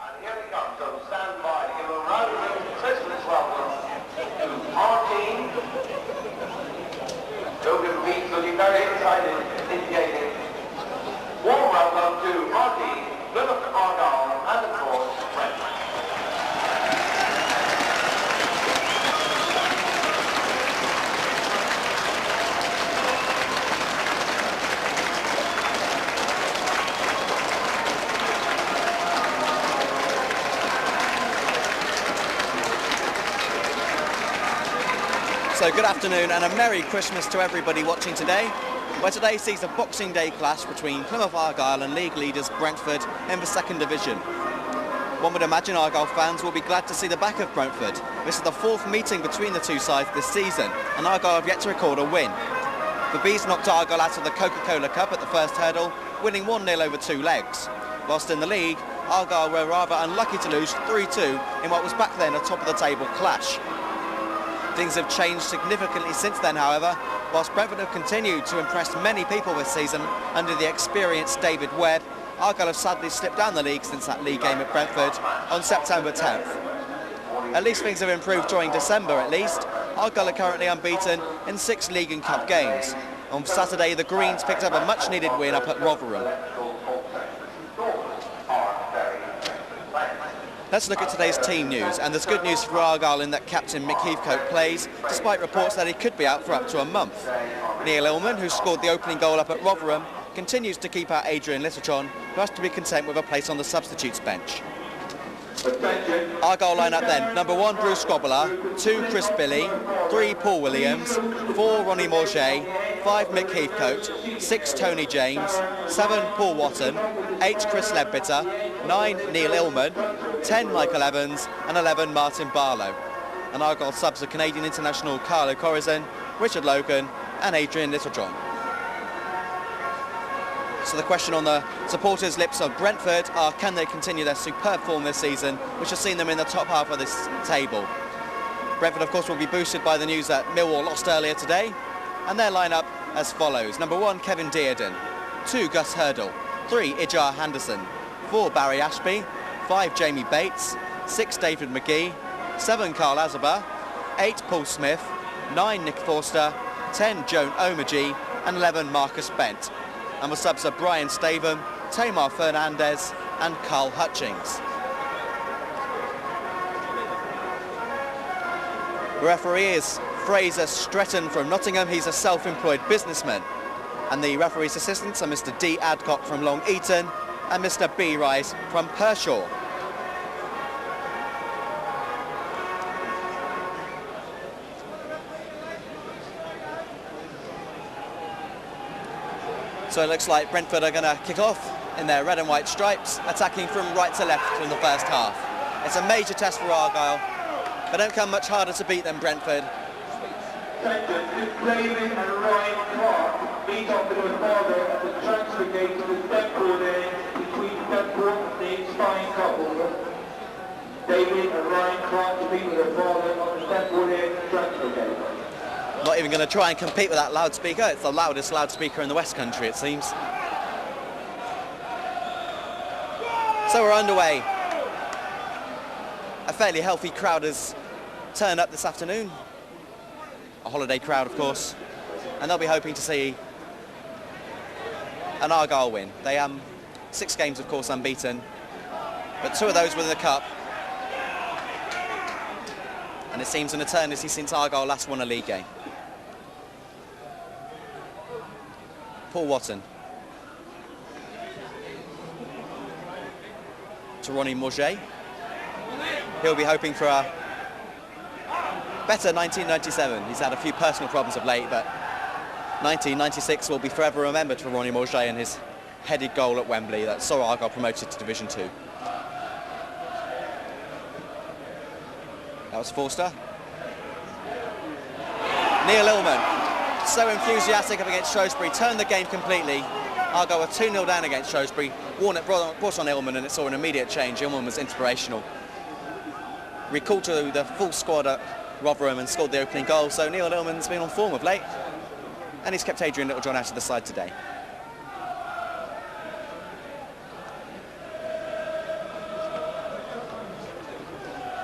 And here we come, so stand by to give a rousing Christmas welcome to our team. Those who beat looking very excited, indicating warm welcome to our team, Plymouth, Argyle, and of course, Brentford. So good afternoon and a Merry Christmas to everybody watching today, where today sees a Boxing Day clash between Plymouth Argyle and league leaders Brentford in the second division. One would imagine Argyle fans will be glad to see the back of Brentford. This is the fourth meeting between the two sides this season, and Argyle have yet to record a win. The Bees knocked Argyle out of the Coca-Cola Cup at the first hurdle, winning 1-0 over 2 legs. Whilst in the league, Argyle were rather unlucky to lose 3-2 in what was back then a top of the table clash. Things have changed significantly since then, however, whilst Brentford have continued to impress many people this season under the experienced David Webb. Argyle have sadly slipped down the league since that league game at Brentford on September 10th. At least things have improved during December at least. Argyle are currently unbeaten in 6 league and cup games. On Saturday, the Greens picked up a much-needed win up at Rotherham. Let's look at today's team news, and there's good news for Argyle in that captain Mick Heathcote plays, despite reports that he could be out for up to a month. Neil Illman, who scored the opening goal up at Rotherham, continues to keep out Adrian Littlejohn, who has to be content with a place on the substitutes bench. Argyle line up then: number 1 Bruce Grobbelaar, 2 Chris Billy, 3 Paul Williams, 4 Ronnie Morget, 5 Mick Heathcote, 6 Tony James, 7 Paul Watton, 8 Chris Ledbetter, 9 Neil Illman, 10 Michael Evans and 11 Martin Barlow. And Argyle subs are Canadian international Carlo Corazon, Richard Logan and Adrian Littlejohn. So the question on the supporters' lips of Brentford are, can they continue their superb form this season, which has seen them in the top half of this table? Brentford, of course, will be boosted by the news that Millwall lost earlier today, and their line-up as follows: number 1 Kevin Dearden, 2 Gus Hurdle, 3 Ijar Henderson, 4 Barry Ashby, 5 Jamie Bates, 6 David McGee, 7 Carl Azaba, 8 Paul Smith, 9 Nick Forster, 10 Joan Omaji and 11 Marcus Bent. And the subs are Brian Statham, Tamar Fernandez and Carl Hutchings. The referee is Fraser Stretton from Nottingham. He's a self-employed businessman. And the referee's assistants are Mr. D. Adcock from Long Eaton and Mr. B. Rice from Pershaw. So it looks like Brentford are going to kick off in their red and white stripes, attacking from right to left in the first half. It's a major test for Argyle. They don't come much harder to beat than Brentford. David and Ryan Clark meet up with their father at the transfer gate of the Brentford end between Brentford and the inspiring couple. David and Ryan Clark to meet with their father on the Brentford end transfer gate. Not even going to try and compete with that loudspeaker. It's the loudest loudspeaker in the West Country, it seems. So we're underway. A fairly healthy crowd has turned up this afternoon. A holiday crowd, of course. And they'll be hoping to see an Argyle win. They 6 games, of course, unbeaten. But 2 of those were in the Cup. And it seems an eternity since Argyle last won a league game. Paul Watton. To Ronnie Morget. He'll be hoping for a better 1997. He's had a few personal problems of late, but 1996 will be forever remembered for Ronnie Morget and his headed goal at Wembley that saw Argyle promoted to Division 2. That was Forster. Neil Illman, so enthusiastic up against Shrewsbury, turned the game completely. Argyle were 2-0 down against Shrewsbury. Warnock brought on Illman and it saw an immediate change. Illman was inspirational. Recalled to the full squad at Rotherham and scored the opening goal, so Neil Illman's been on form of late. And he's kept Adrian Littlejohn out of the side today.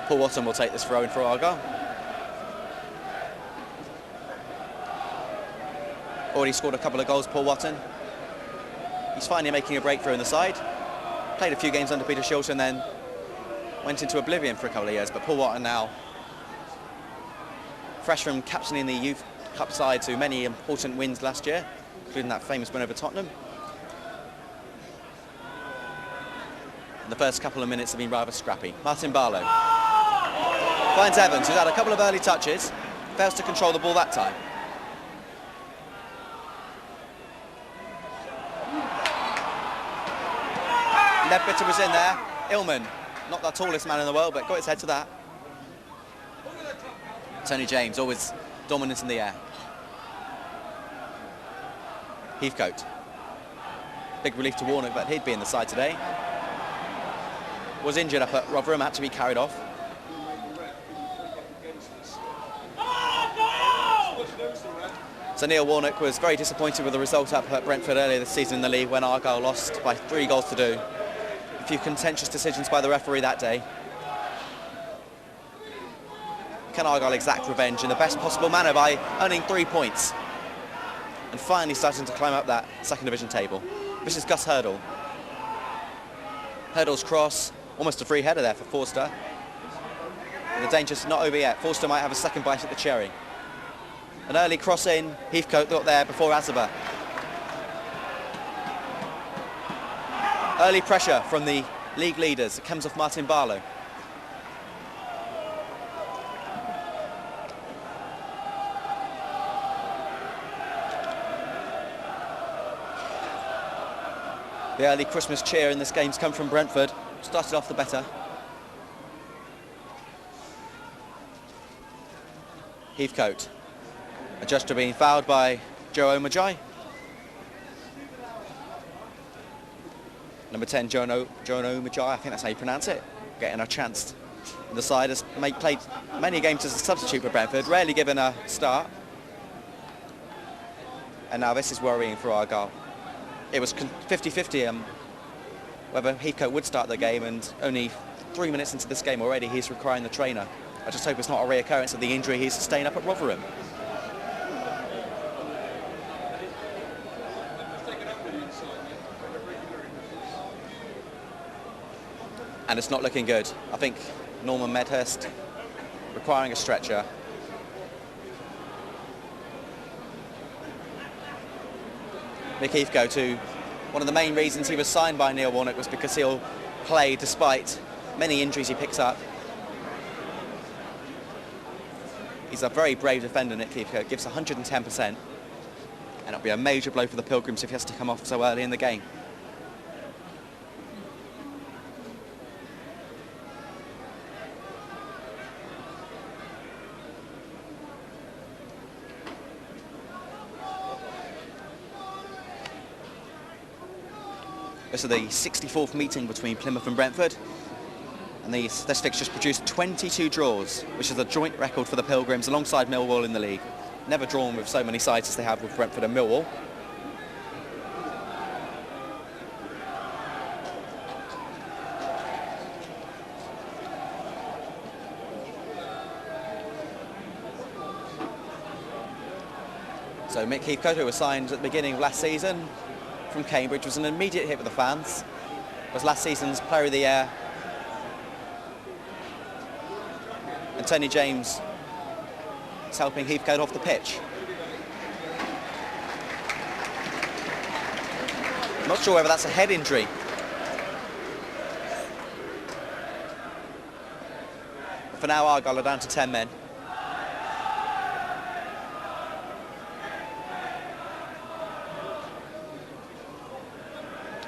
Paul Watson will take this throw in for Argyle. Already scored a couple of goals, Paul Watson. He's finally making a breakthrough in the side. Played a few games under Peter Shilton, then went into oblivion for a couple of years. But Paul Watson now, fresh from captaining the Youth Cup side to many important wins last year, including that famous win over Tottenham. And the first couple of minutes have been rather scrappy. Martin Barlow finds Evans, who's had a couple of early touches, fails to control the ball that time. Ledbetter was in there. Illman, not the tallest man in the world, but got his head to that. Tony James, always dominant in the air. Heathcote. Big relief to Warnock, but he'd be in the side today. Was injured up at Rotherham, had to be carried off. So Neil Warnock was very disappointed with the result up at Brentford earlier this season in the league when Argyle lost by 3 goals to 2. A few contentious decisions by the referee that day. Can Argyle exact revenge in the best possible manner by earning 3 points and finally starting to climb up that second division table? This is Gus Hurdle. Hurdle's cross, almost a free header there for Forster. And the danger's not over yet. Forster might have a second bite at the cherry. An early cross in, Heathcote got there before Azaba. Early pressure from the league leaders. It comes off Martin Barlow. The early Christmas cheer in this game's come from Brentford. Started off the better. Heathcote. Adjust to being fouled by Joe Omajai. Number 10, Joan Omajai, I think that's how you pronounce it. Getting a chance in the side. Has played many games as a substitute for Brentford, rarely given a start. And now this is worrying for Argyle. It was 50-50 whether Heathcote would start the game, and only 3 minutes into this game already he's requiring the trainer. I just hope it's not a reoccurrence of the injury he sustained up at Rotherham. And it's not looking good. I think Norman Medhurst requiring a stretcher. Mick Heathcote, who one of the main reasons he was signed by Neil Warnock was because he'll play despite many injuries he picks up. He's a very brave defender, Nick Heathcote, gives 110%. And it'll be a major blow for the Pilgrims if he has to come off so early in the game. This is the 64th meeting between Plymouth and Brentford, and this fixture's produced 22 draws, which is a joint record for the Pilgrims alongside Millwall in the league. Never drawn with so many sides as they have with Brentford and Millwall. So Mick Heathcote, who was signed at the beginning of last season from Cambridge, was an immediate hit with the fans. Was last season's Player of the Year. And Tony James is helping Heathcote off the pitch. I'm not sure whether that's a head injury. But for now, Argyle are down to 10 men.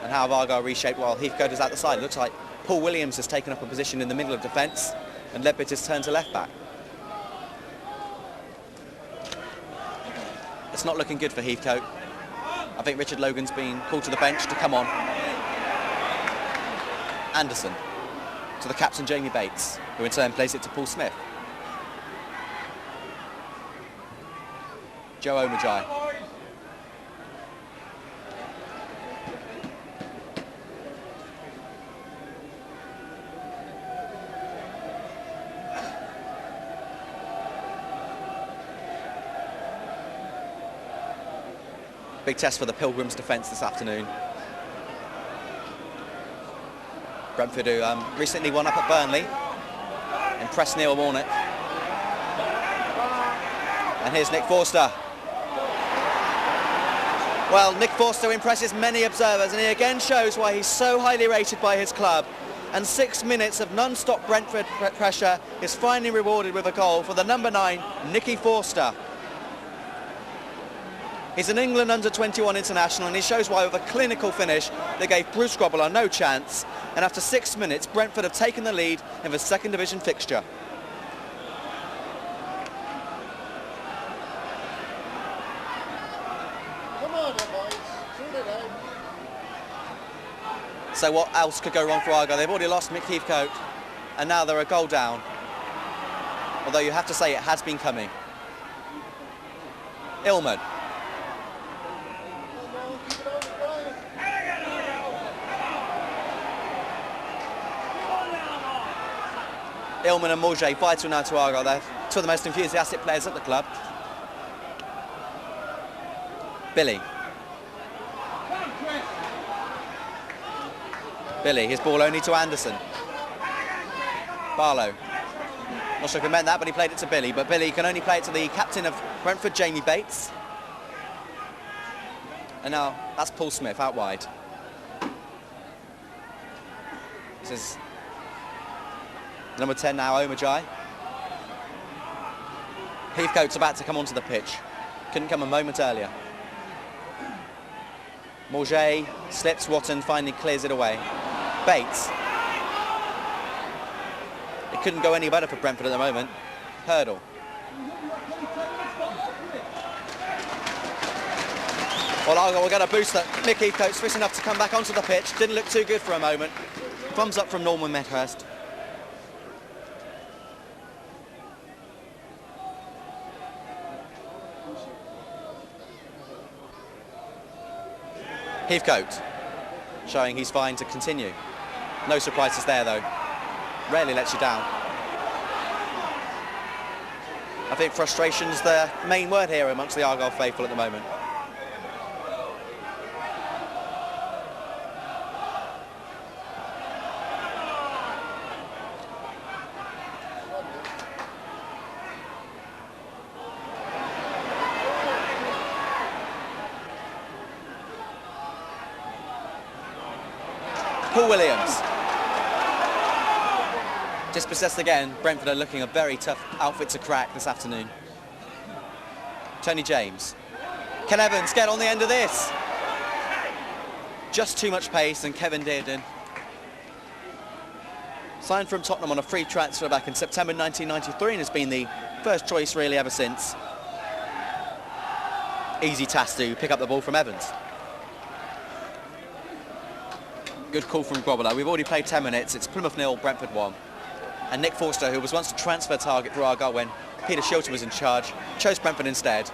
And how have Argyle reshaped while Heathcote is at the side? It looks like Paul Williams has taken up a position in the middle of defence and Ledbetter's turned to left back. It's not looking good for Heathcote. I think Richard Logan's been called to the bench to come on. Anderson to the captain Jamie Bates, who in turn plays it to Paul Smith. Joe Omajai. Big test for the Pilgrims' defence this afternoon. Brentford, who recently won up at Burnley, impressed Neil Warnock. And here's Nick Forster. Well, Nick Forster impresses many observers, and he again shows why he's so highly rated by his club. And 6 minutes of non-stop Brentford pressure is finally rewarded with a goal for the number 9, Nicky Forster. He's an England under-21 international, and he shows why with a clinical finish they gave Bruce Grobbelaar no chance. And after 6 minutes, Brentford have taken the lead in the second division fixture. So what else could go wrong for Argyle? They've already lost Mick Heathcote, and now they're a goal down. Although you have to say it has been coming. Illman. Illman and Morget vital now to Argyle. They're two of the most enthusiastic players at the club. Billy. Billy, his ball only to Anderson. Barlow. Not sure if he meant that, but he played it to Billy. But Billy can only play it to the captain of Brentford, Jamie Bates. And now that's Paul Smith out wide. This is number 10 now, Omajai. Heathcote's about to come onto the pitch. Couldn't come a moment earlier. Morget slips, Watton finally clears it away. Bates. It couldn't go any better for Brentford at the moment. Hurdle. Well, Argyle will get a boost that Mick Heathcote's fit enough to come back onto the pitch. Didn't look too good for a moment. Thumbs up from Norman Medhurst. Heathcote showing he's fine to continue. No surprises there though. Rarely lets you down. I think frustration's the main word here amongst the Argyle faithful at the moment. Paul Williams. Dispossessed again. Brentford are looking a very tough outfit to crack this afternoon. Tony James. Can Evans get on the end of this? Just too much pace, and Kevin Dearden. Signed from Tottenham on a free transfer back in September 1993 and has been the first choice really ever since. Easy task to pick up the ball from Evans. Good call from Grobbelaar. We've already played 10 minutes. It's Plymouth 0, Brentford 1. And Nick Forster, who was once a transfer target for Argyle when Peter Shilton was in charge, chose Brentford instead.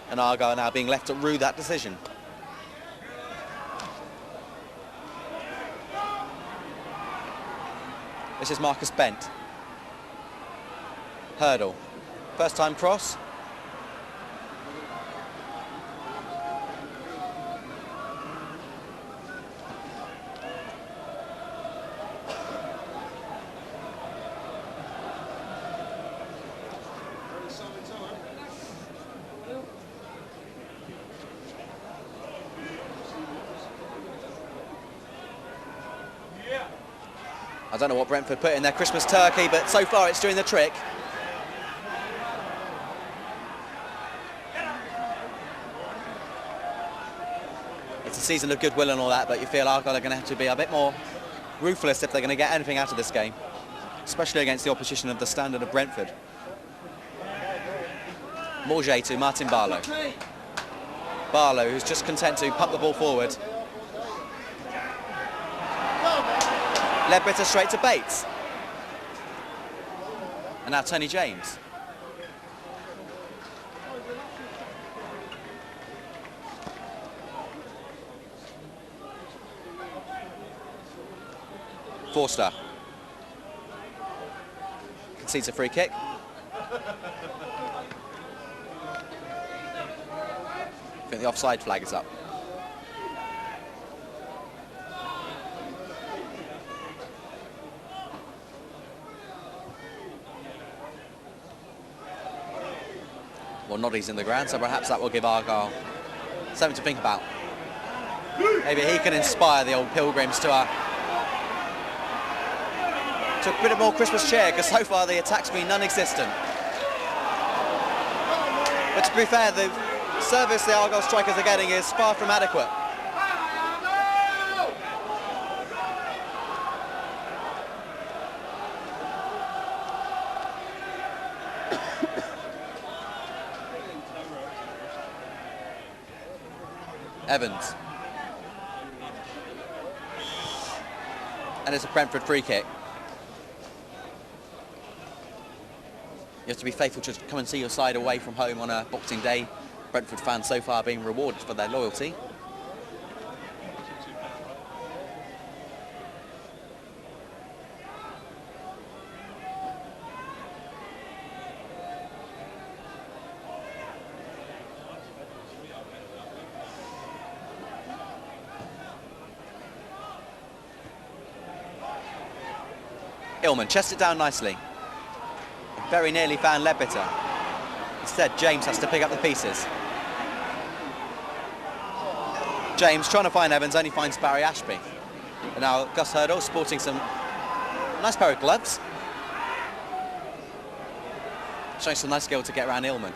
And Argyle now being left to rue that decision. This is Marcus Bent. Hurdle. First time cross. I don't know what Brentford put in their Christmas turkey, but so far it's doing the trick. It's a season of goodwill and all that, but you feel Argyle are going to have to be a bit more ruthless if they're going to get anything out of this game, especially against the opposition of the standard of Brentford. Morget to Martin Barlow. Barlow, who's just content to pump the ball forward. Ledbetter straight to Bates. And now Tony James. Forster. Concedes a free kick. think the offside flag is up. Well, Noddy's in the ground, so perhaps that will give Argyle something to think about. Maybe he can inspire the old Pilgrims to a bit more Christmas cheer, because so far the attack's been non-existent. But to be fair, the service the Argyle strikers are getting is far from adequate. Evans. And it's a Brentford free kick. You have to be faithful to come and see your side away from home on a Boxing Day. Brentford fans so far being rewarded for their loyalty. Illman chests it down nicely. Very nearly found Ledbetter. Instead, James has to pick up the pieces. James trying to find Evans, only finds Barry Ashby. And now Gus Hurdle sporting some nice pair of gloves. Showing some nice skill to get around Illman.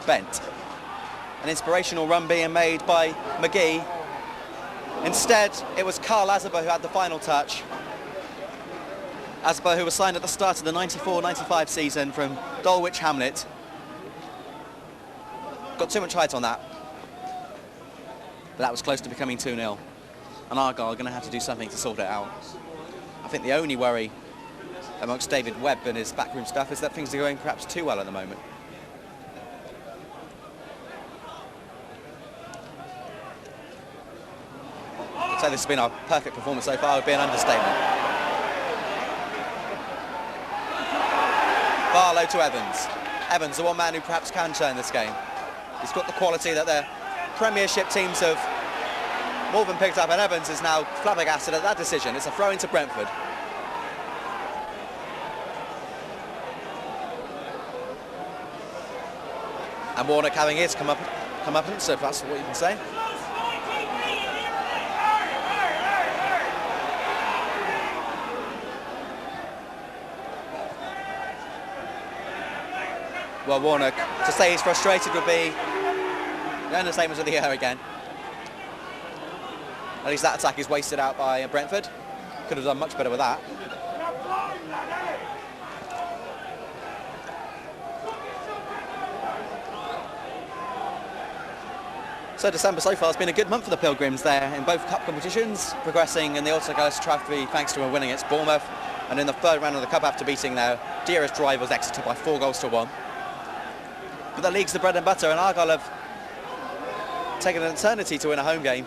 Bent. An inspirational run being made by McGee. Instead, it was Carl Azaba who had the final touch. Azaba, who was signed at the start of the 94-95 season from Dulwich Hamlet. Got too much height on that. But that was close to becoming 2-0. And Argyle are going to have to do something to sort it out. I think the only worry amongst David Webb and his backroom staff is that things are going perhaps too well at the moment. So this has been our perfect performance so far, would be an understatement. Barlow to Evans. Evans, the one man who perhaps can turn this game. He's got the quality that the Premiership teams have more than picked up, and Evans is now flabbergasted at that decision. It's a throw into Brentford. And Warnock having his comeuppance, so if that's what you can say. Well, Warnock, to say he's frustrated would be the understatement of the year again. At least that attack is wasted out by Brentford. Could have done much better with that. So December so far has been a good month for the Pilgrims there in both cup competitions, progressing in the Autoglas Trophy thanks to a win against Bournemouth, and in the third round of the cup after beating their dearest rivals Exeter by 4-1. But the league's the bread and butter, and Argyle have taken an eternity to win a home game.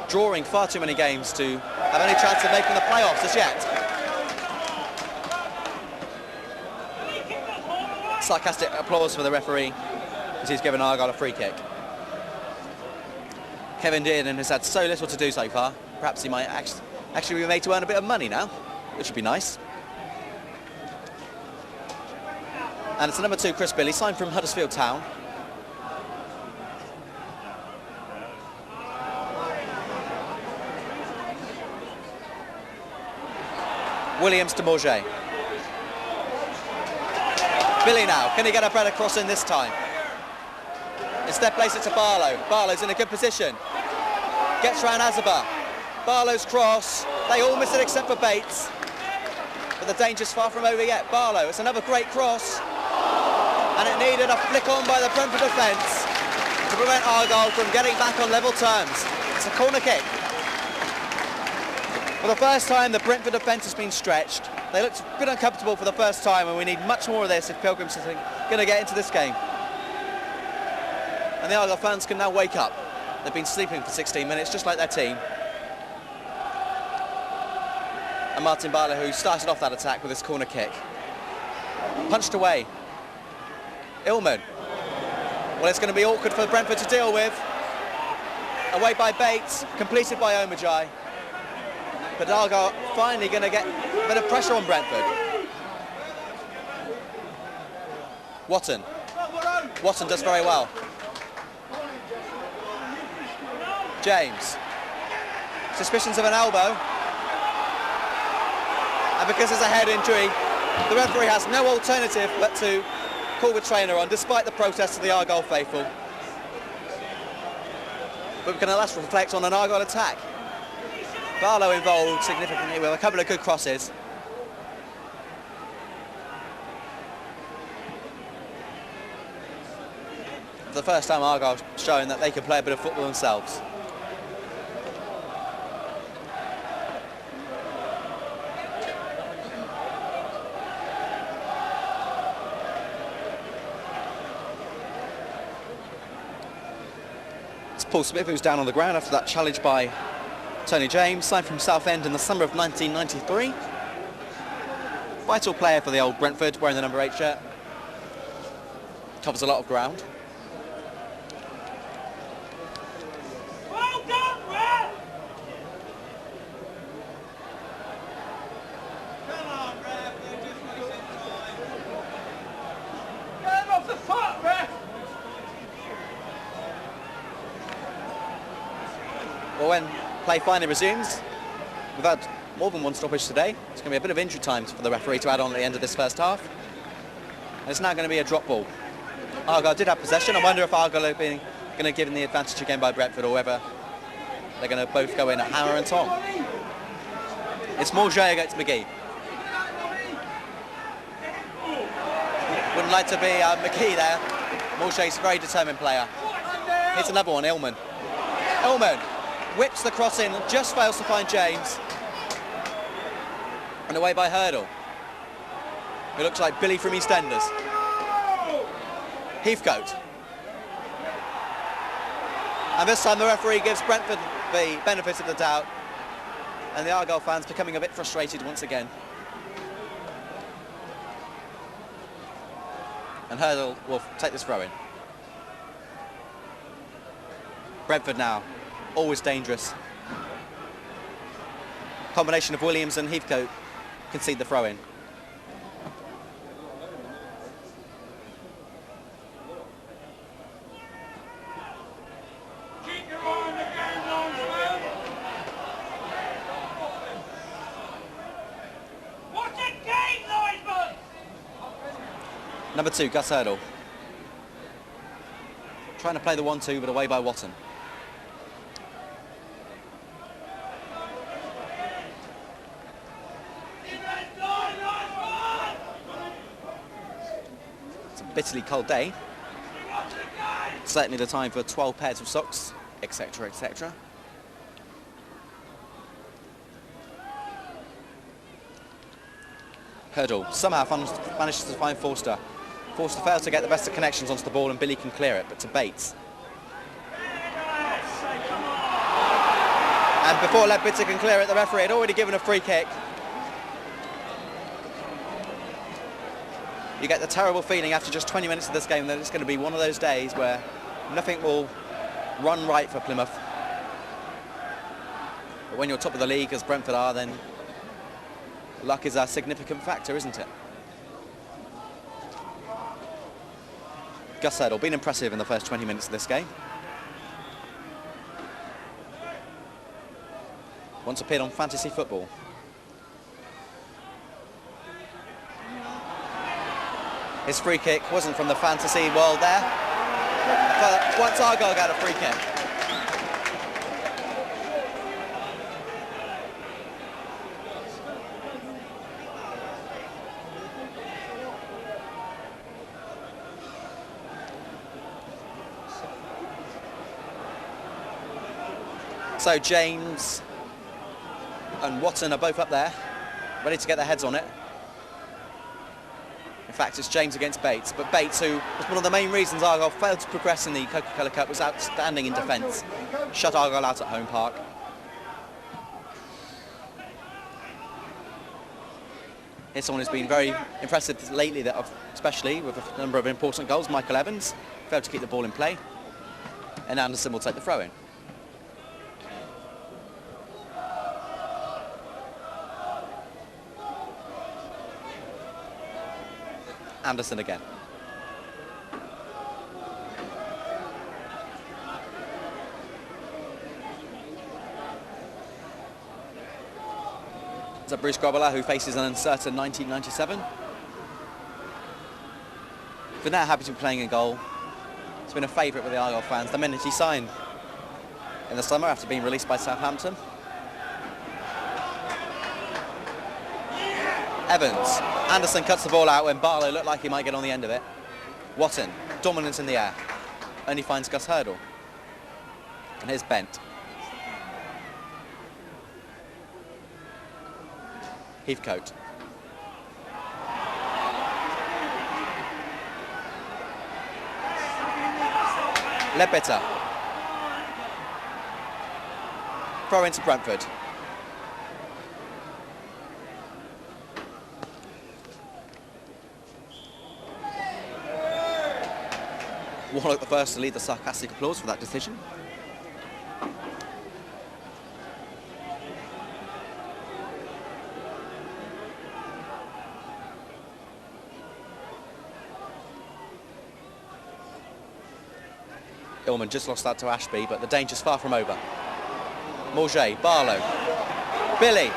Drawing far too many games to have any chance of making the playoffs as yet. Sarcastic applause for the referee as he's given Argyle a free kick. Kevin Dearden has had so little to do so far. Perhaps he might actually be made to earn a bit of money now, which would be nice. And it's the number 2, Chris Billy, signed from Huddersfield Town. Williams to Morget. Billy now, can he get a better cross in this time? Instead plays it to Barlow. Barlow's in a good position. Gets round Azaba. Barlow's cross. They all miss it except for Bates. But the danger's far from over yet. Barlow, it's another great cross. And it needed a flick on by the Brentford defence to prevent Argyle from getting back on level terms. It's a corner kick. For the first time, the Brentford defence has been stretched. They looked a bit uncomfortable for the first time, and we need much more of this if Pilgrims are going to get into this game. And the Argyle fans can now wake up. They've been sleeping for 16 minutes, just like their team. And Martin Barlow, who started off that attack with his corner kick. Punched away. Illman. Well, it's going to be awkward for Brentford to deal with. Away by Bates, completed by Omajai. But Argyle finally going to get a bit of pressure on Brentford. Watton. Watton does very well. James. Suspicions of an elbow. And because there's a head injury, the referee has no alternative but to call the trainer on, despite the protests of the Argyle faithful. But we can at last reflect on an Argyle attack. Barlow involved significantly with a couple of good crosses. For the first time, Argyle showing that they can play a bit of football themselves. It's Paul Smith who's down on the ground after that challenge by Tony James, signed from Southend in the summer of 1993. Vital player for the old Brentford, wearing the number 8 shirt. Covers a lot of ground. Well done, Ref! Come on, Ref, you're just wasting time. Get him off the foot, Ref! Well, when play finally resumes, we've had more than one stoppage today. It's going to be a bit of injury time for the referee to add on at the end of this first half. And it's now going to be a drop ball. Argyle did have possession. I wonder if Argyle are going to give them the advantage again by Brentford, or whether they're going to both go in at hammer and tong. It's Morget against McGee. Wouldn't like to be McGee there. Morget's a very determined player. Here's another one, Illman. Illman whips the cross in, just fails to find James. And away by Hurdle. It looks like Billy from EastEnders. Heathcote. And this time the referee gives Brentford the benefit of the doubt. And the Argyle fans becoming a bit frustrated once again. And Hurdle will take this throw in. Brentford now, always dangerous. Combination of Williams and Heathcote concede the throw in. Number 2, Gus Hurdle. Trying to play the 1-2, but away by Watton. It's a bitterly cold day. Certainly the time for 12 pairs of socks, etc., etc. Hurdle somehow manages to find Forster. Forster fails to get the best of connections onto the ball, and Billy can clear it, but to Bates. And before Ledbetter can clear it, the referee had already given a free kick. You get the terrible feeling after just 20 minutes of this game that it's going to be one of those days where nothing will run right for Plymouth. But when you're top of the league, as Brentford are, then luck is a significant factor, isn't it? Gus Hurdle, been impressive in the first 20 minutes of this game. Once appeared on Fantasy Football. His free kick wasn't from the fantasy world there, but once Argyle got a free kick. So James and Watton are both up there, ready to get their heads on it. In fact, it's James against Bates, but Bates, who was one of the main reasons Argyle failed to progress in the Coca-Cola Cup, was outstanding in defence. Shut Argyle out at home park. Here's someone who's been very impressive lately, especially with a number of important goals. Michael Evans failed to keep the ball in play, and Anderson will take the throw-in. Anderson again. It's Bruce Grobbelaar, who faces an uncertain 1997. For now, happy to be playing in goal. It's been a favourite with the Argyle fans the minute he signed in the summer after being released by Southampton. Evans. Anderson cuts the ball out when Barlow looked like he might get on the end of it. Watton, dominant in the air. Only finds Gus Hurdle. And here's Bent. Heathcote. Ledbetter. Throw into Brentford. Warnock the first to lead the sarcastic applause for that decision. Illman just lost that to Ashby, but the danger's far from over. Morget, Barlow, Billy.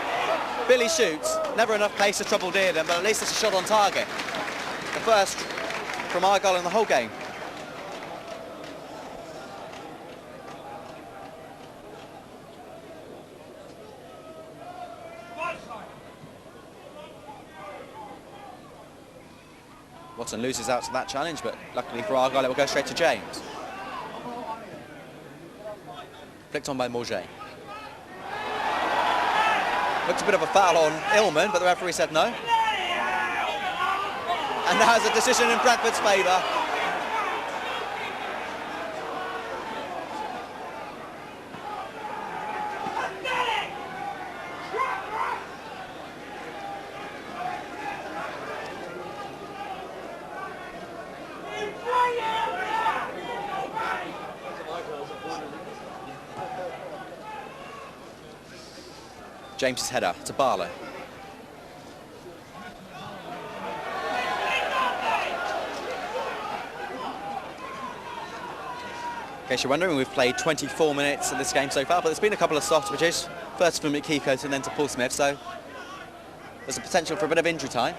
Billy shoots. Never enough pace to trouble Dearden, but at least it's a shot on target. The first from Argyle in the whole game. Watson loses out to that challenge, but luckily for Argyle, it will go straight to James. Flicked on by Morget. Looked a bit of a foul on Illman, but the referee said no. And now has a decision in Brentford's favour. James's header to Barlow. In case you're wondering, we've played 24 minutes of this game so far, but there's been a couple of stoppages. First from Heathcote and then to Paul Smith, so there's a potential for a bit of injury time.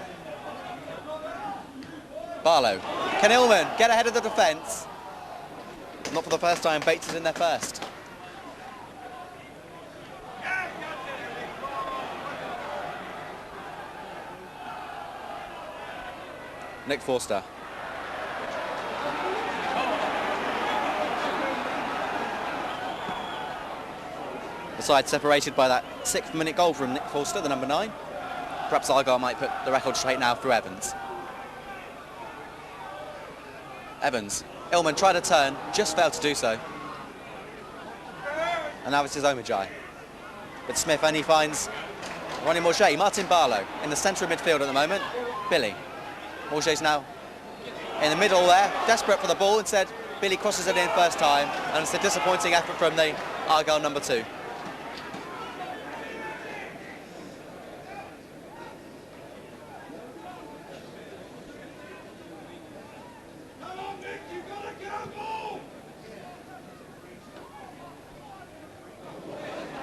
Barlow. Can Illman get ahead of the defence? Not for the first time, Bates is in there first. Nick Forster. The side separated by that 6th-minute goal from Nick Forster, the number 9. Perhaps Argyle might put the record straight now through Evans. Evans. Illman tried to turn, just failed to do so. And now it's his Omajai. But Smith only finds Ronnie Morget. Martin Barlow in the centre of midfield at the moment. Billy. Morget's now in the middle there, desperate for the ball. Instead, Billy crosses it in first time, and it's a disappointing effort from the Argyle number 2.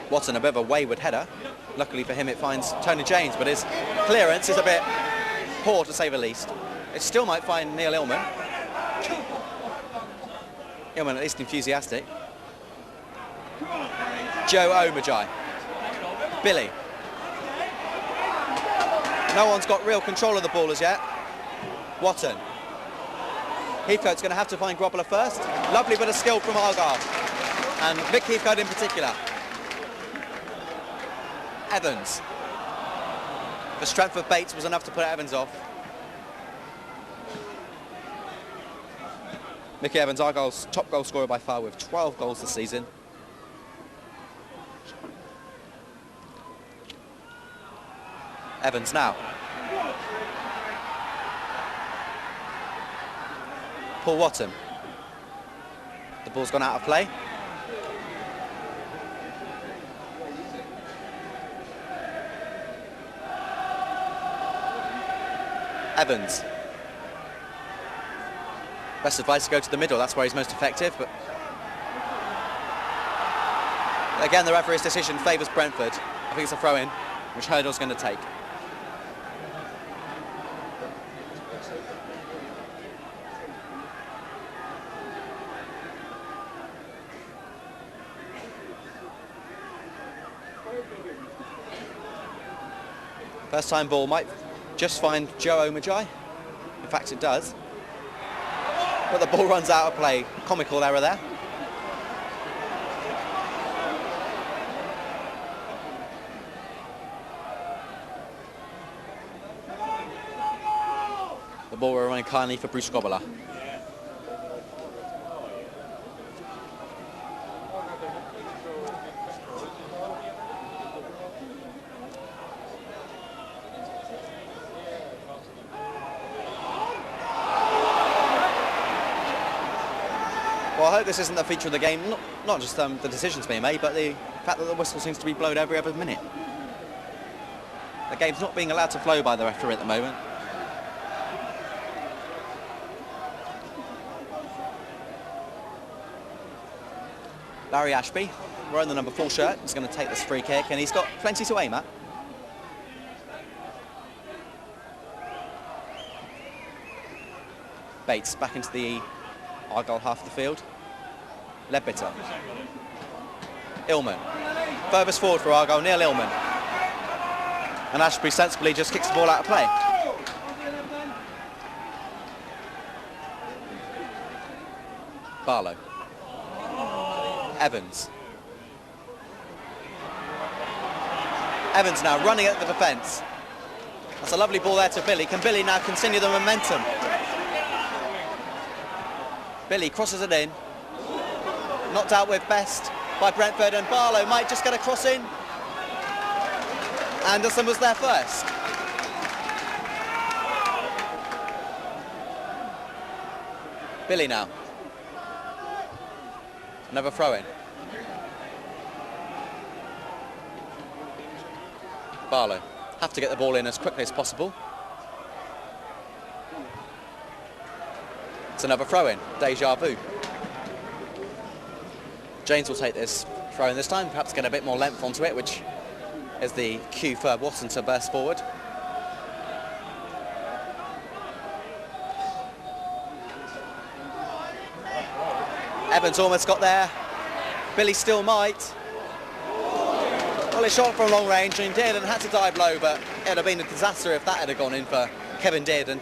Watson, a bit of a wayward header. Luckily for him, it finds Tony James, but his clearance is a bit poor, to say the least. It still might find Neil Illman. Illman at least enthusiastic. Joe Omajai. Billy. No one's got real control of the ball as yet. Watton. Heathcote's going to have to find Grobbelaar first. Lovely bit of skill from Argyle. And Vic Heathcote in particular. Evans. The strength of Bates was enough to put Evans off. Mickey Evans, Argyle's top goal scorer by far, with 12 goals this season. Evans now. Paul Watton. The ball's gone out of play. Evans. Best advice to go to the middle, that's where he's most effective, but again the referee's decision favours Brentford. I think it's a throw-in, which Hurdle's going to take. First time ball might just find Joe Omajai. In fact, it does. But the ball runs out of play. Comical error there. The ball will run kindly for Bruce Grobbelaar. Well, I hope this isn't the feature of the game, not just the decisions being made, but the fact that the whistle seems to be blown every other minute. The game's not being allowed to flow by the referee at the moment. Larry Ashby, wearing the number 4 shirt, is going to take this free kick, and he's got plenty to aim at. Bates back into the Argyle half of the field. Ledbetter. Illman. Furthest forward for Argyle, Neil Illman. And Ashby sensibly just kicks the ball out of play. Barlow. Evans. Evans now running at the defence. That's a lovely ball there to Billy. Can Billy now continue the momentum? Billy crosses it in. Knocked out with best by Brentford, and Barlow might just get a cross in. Anderson was there first. Billy now. Another throw in. Barlow. Have to get the ball in as quickly as possible. It's another throw in. Deja vu. James will take this throw in this time, perhaps get a bit more length onto it, which is the cue for Watson to burst forward. Evans almost got there. Billy still might. Well, he shot from long range, and Dearden had to dive low, but it would have been a disaster if that had gone in for Kevin Dearden.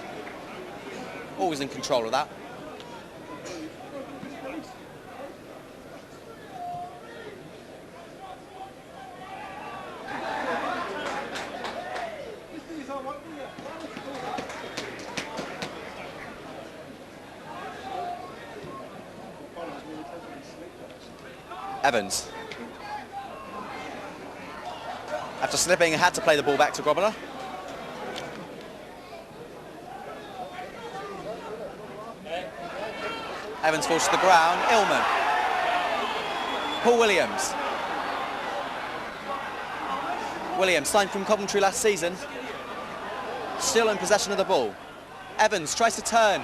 Always in control of that. Evans. After slipping, had to play the ball back to Grobbelaar. Evans falls to the ground. Illman. Paul Williams. Williams, signed from Coventry last season. Still in possession of the ball. Evans tries to turn.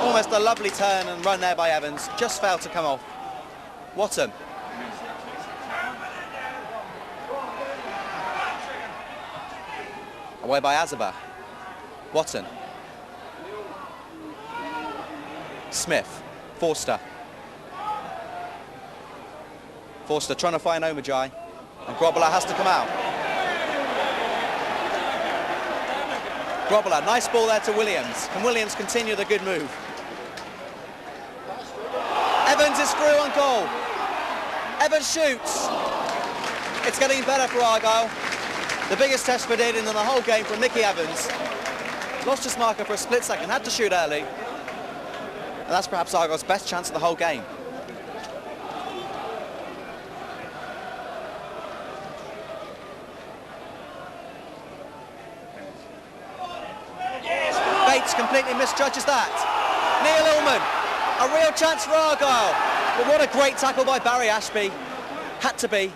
Almost a lovely turn and run there by Evans. Just failed to come off. Watton. Away by Azaba. Watton. Smith. Forster. Forster trying to find Omajai. And Grobbelaar has to come out. Grobbelaar, nice ball there to Williams. Can Williams continue the good move? Evans is through on goal. Evans shoots. It's getting better for Argyle. The biggest test for Dearden in the whole game from Nicky Evans. Lost his marker for a split second, had to shoot early. And that's perhaps Argyle's best chance of the whole game. Bates completely misjudges that. Neil Ullman, a real chance for Argyle. But what a great tackle by Barry Ashby. Had to be.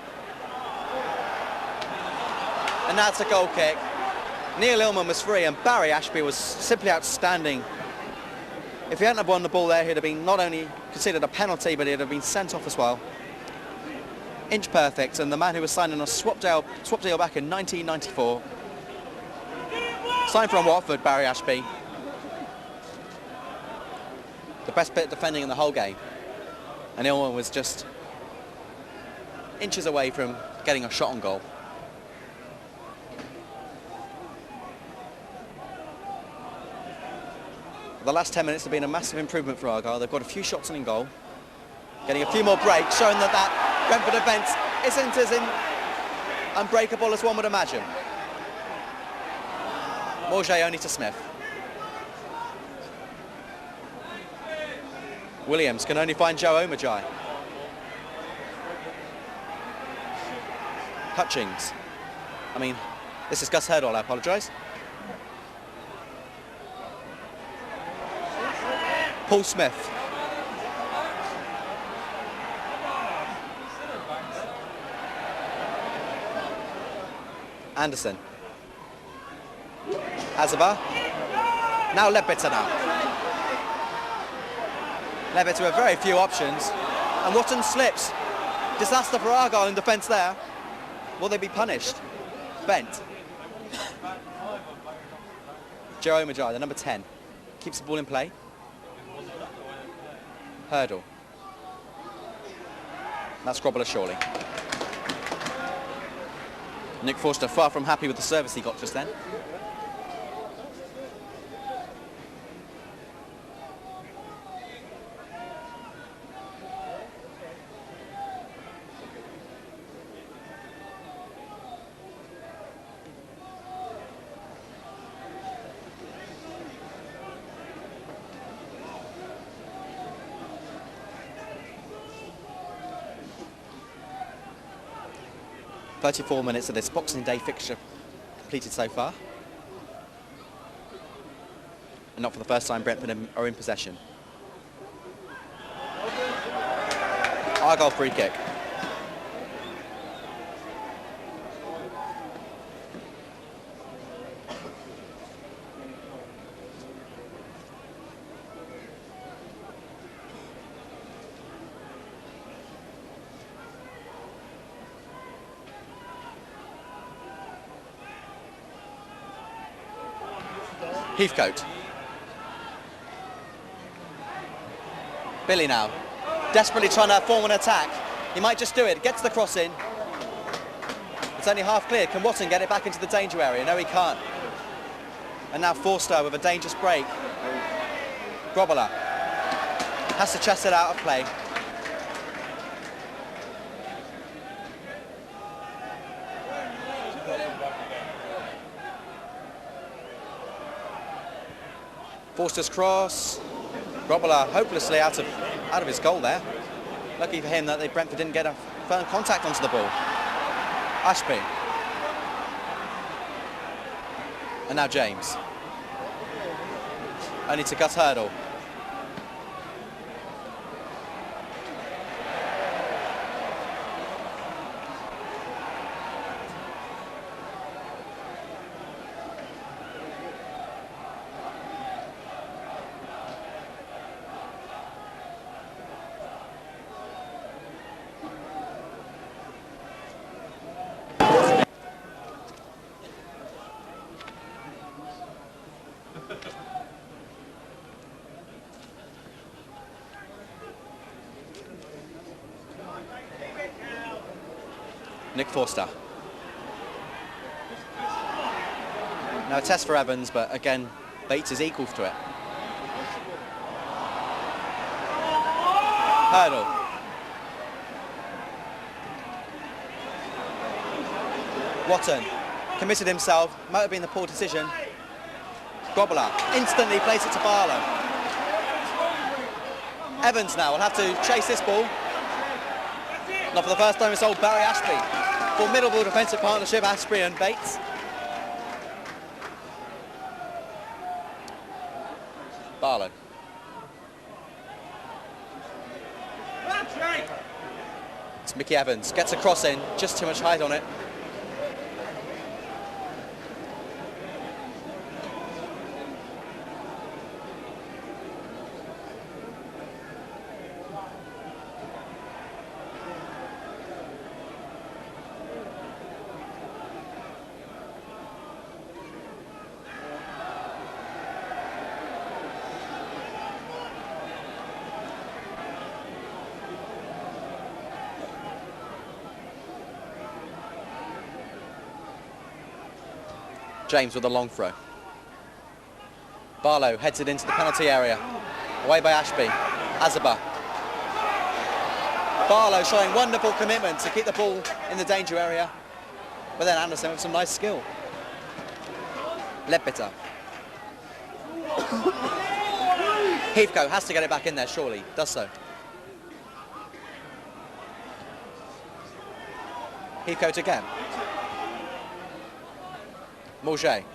And that's a goal kick. Neil Ullman was free and Barry Ashby was simply outstanding. If he hadn't have won the ball there, he'd have been not only considered a penalty, but he'd have been sent off as well. Inch perfect, and the man who was signed on a swap deal back in 1994. Signed from Watford, Barry Ashby. The best bit of defending in the whole game. And Ullman was just inches away from getting a shot on goal. The last 10 minutes have been a massive improvement for Argyle. They've got a few shots in goal, getting a few more breaks, showing that Brentford defence isn't as unbreakable as one would imagine. Morget only to Smith. Williams can only find Joe Omajai. Hutchings. This is Gus Hurdle, I apologise. Paul Smith. Anderson. Azava. Now Leadbitter now. Leadbitter with very few options. And Watton slips. Disaster for Argyle in defence there. Will they be punished? Bent. Joe Omajai, the number 10. Keeps the ball in play. Hurdle. That's Grobbler surely. Nick Forster far from happy with the service he got just then. .34 minutes of this Boxing Day fixture completed so far. And not for the first time Brentford are in possession. Argyle free kick. Heathcote. Billy now, desperately trying to form an attack. He might just do it, gets the cross in. It's only half cleared. Can Watton get it back into the danger area? No, he can't. And now Forster with a dangerous break. Grobbler has to chest it out of play. Forster's cross. Grobbler hopelessly out of his goal there. Lucky for him that Brentford didn't get a firm contact onto the ball. Ashby. And now James. Only to Gus Hurdle. Nick Forster. Now a test for Evans, but again, Bates is equal to it. Hurdle. Watton committed himself, might have been the poor decision. Grobbler instantly plays it to Barlow. Evans now will have to chase this ball. Not for the first time it's old Barry Ashby. Formidable defensive partnership, Ashby and Bates. Barlow. It's Mickey Evans, gets a cross in, just too much height on it. James with a long throw. Barlow heads it into the penalty area. Away by Ashby. Azaba. Barlow showing wonderful commitment to keep the ball in the danger area. But then Anderson with some nice skill. Ledbetter. Heathcote has to get it back in there, surely. Does so. Heathcote again. Morget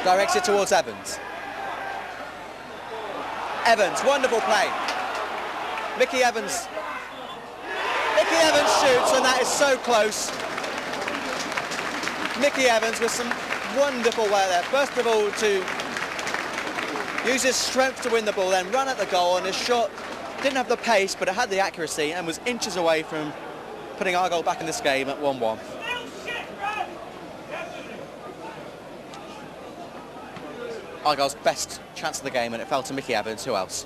directs it towards Evans. Evans, wonderful play. Mickey Evans shoots, and that is so close. Mickey Evans with some wonderful work there. First of all, to use his strength to win the ball, then run at the goal, and his shot didn't have the pace, but it had the accuracy and was inches away from putting Argyle back in this game at 1-1. Argyle's best chance of the game, and it fell to Mickey Evans. Who else?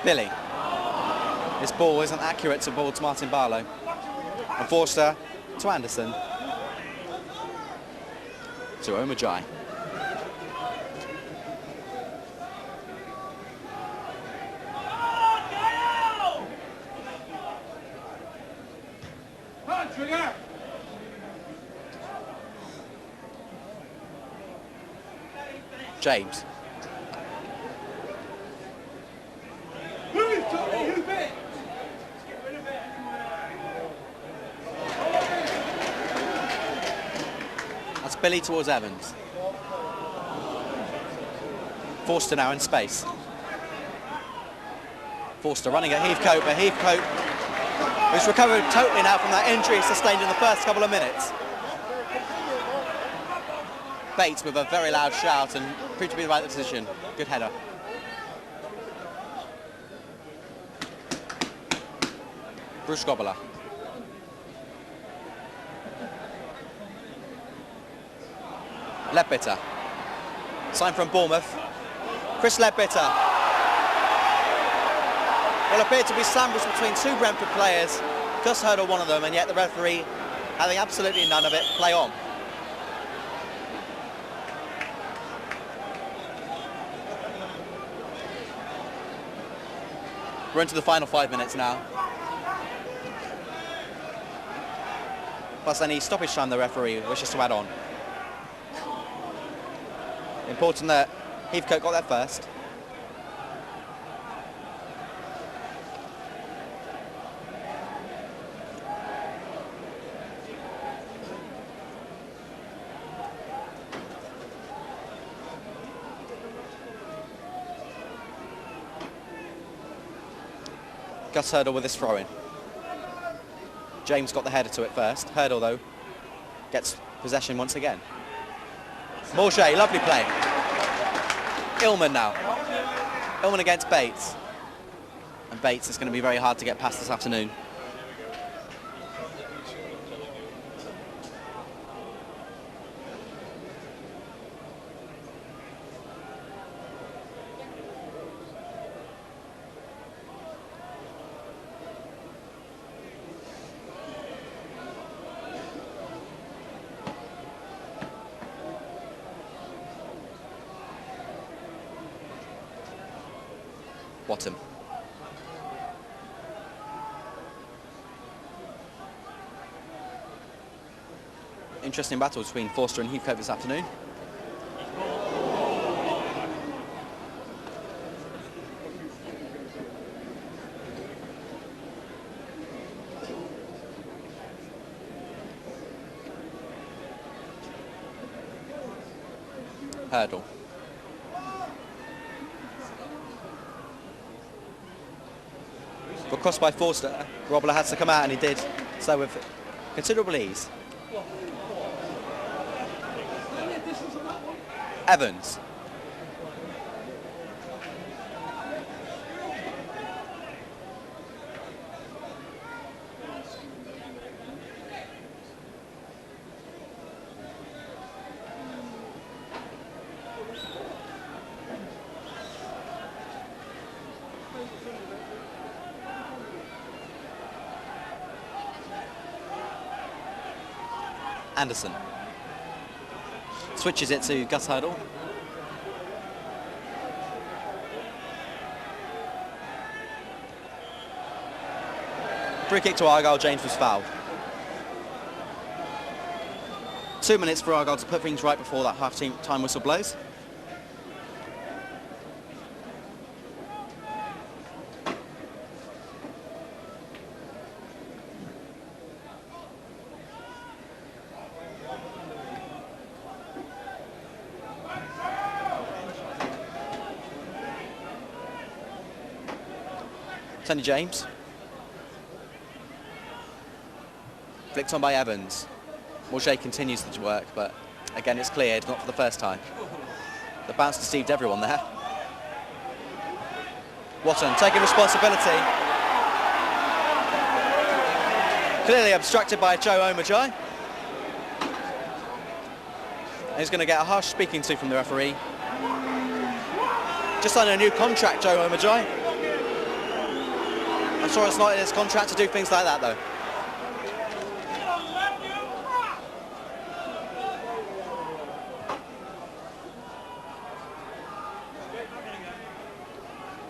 Billy. This ball isn't accurate towards Martin Barlow. And Forster to Anderson. To Omajai. James. That's Billy towards Evans. Forster now in space. Forster running at Heathcote, but Heathcote, who's recovered totally now from that injury sustained in the first couple of minutes. Bates with a very loud shout and proved to be the right decision. Good header. Bruce Gobbler. Ledbetter. Sign from Bournemouth. Chris Ledbetter. Well, appeared to be sandwiched between two Brentford players. Just hurdled one of them, and yet the referee, having absolutely none of it, play on. We're into the final 5 minutes now. Plus any stoppage time the referee wishes to add on. Important that Heathcote got there first. Gus Hurdle with his throw-in. James got the header to it first. Hurdle, though, gets possession once again. Morget, lovely play. Illman now. Illman against Bates. And Bates is going to be very hard to get past this afternoon. Bottom. Interesting battle between Forster and Heathcote this afternoon. Hurdle. But crossed by Forster, Robler has to come out, and he did so with considerable ease. Evans. Anderson switches it to Gus Hurdle. Free kick to Argyle. James was fouled. 2 minutes for Argyle to put things right before that half-time whistle blows. Tony James. Flicked on by Evans. Morget continues to work, but again it's cleared, not for the first time. The bounce deceived everyone there. Watson taking responsibility. Clearly obstructed by Joe Omajai. He's going to get a harsh speaking to from the referee. Just signed a new contract, Joe Omajai. I'm sure it's not in his contract to do things like that, though.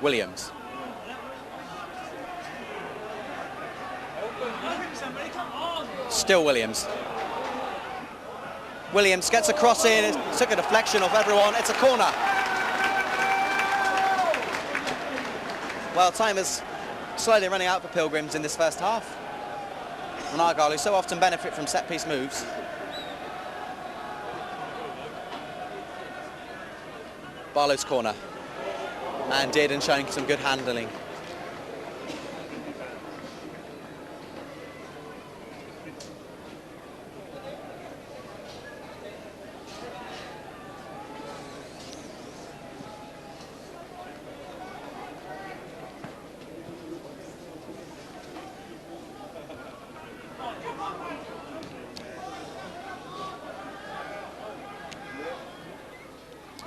Williams. Still Williams. Williams gets a cross in, it took a deflection off everyone, it's a corner. Well, time is slowly running out for Pilgrims in this first half. And Argyle, who so often benefit from set-piece moves. Barlow's corner. And did, and showing some good handling.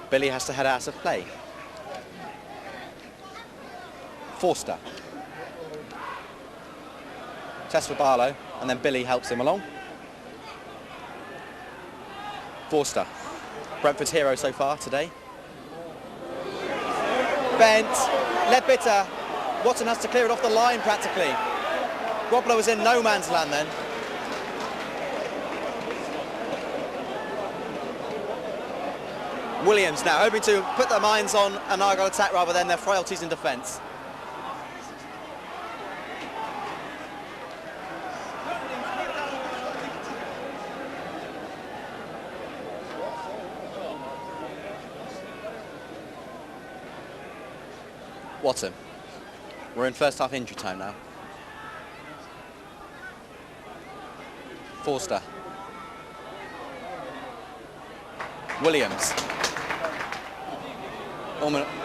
Billy has to head out of play. Forster. Test for Barlow, and then Billy helps him along. Forster. Brentford's hero so far today. Bent. Ledbetter. Watson has to clear it off the line practically. Robler was in no man's land then. Williams now hoping to put their minds on an Argyle attack rather than their frailties in defence. Watson. We're in first half injury time now. Forster. Williams.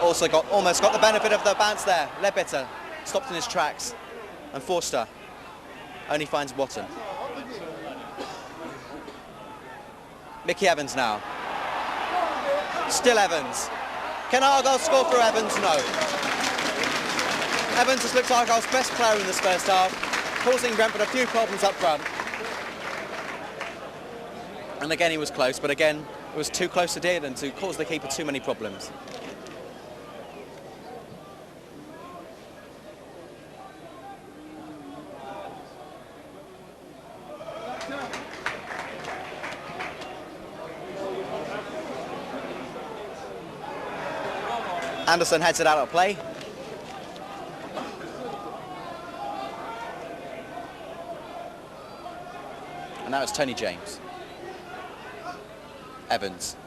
Also almost got the benefit of the bounce there. Ledbetter stopped in his tracks. And Forster only finds Watson. Mickey Evans now. Still Evans. Can Argyle score for Evans? No. Evans has looked Argyle's best player in this first half, causing Brentford a few problems up front. And again he was close, but again it was too close to did and to cause the keeper too many problems. Anderson heads it out of play. And now it's Tony James. Evans.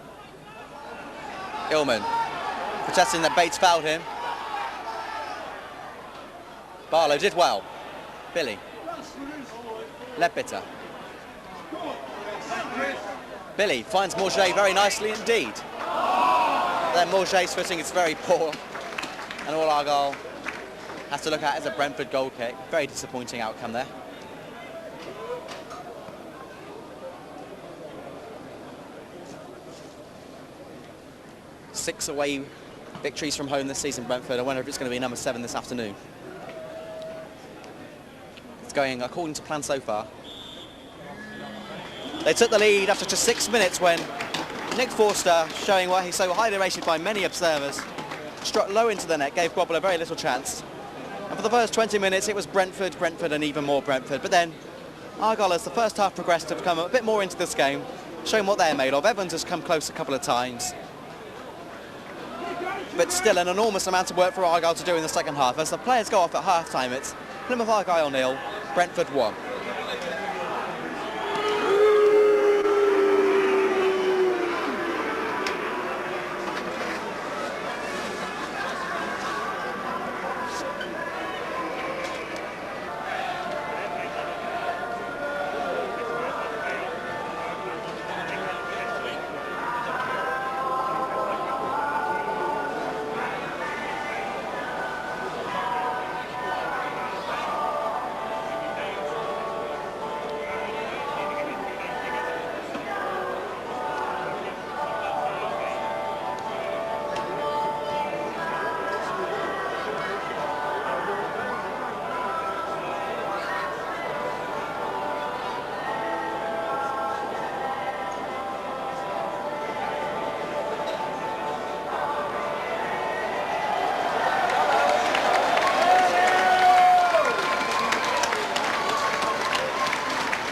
Illman protesting that Bates fouled him. Barlow did well. Billy. Ledbetter. Billy finds Morget very nicely indeed. Then Morget's footing is very poor, and all Argyle has to look at is a Brentford goal kick. Very disappointing outcome there. Six away victories from home this season, Brentford. I wonder if it's going to be number 7 this afternoon. It's going according to plan so far. They took the lead after just 6 minutes when Nick Forster, showing what he's so highly rated by many observers, struck low into the net, gave Grobbler very little chance. And for the first 20 minutes it was Brentford, and even more Brentford. But then Argyle, as the first half progressed, have come a bit more into this game, showing what they're made of. Evans has come close a couple of times. But still an enormous amount of work for Argyle to do in the second half. As the players go off at half-time, it's Plymouth Argyle 0, Brentford 1.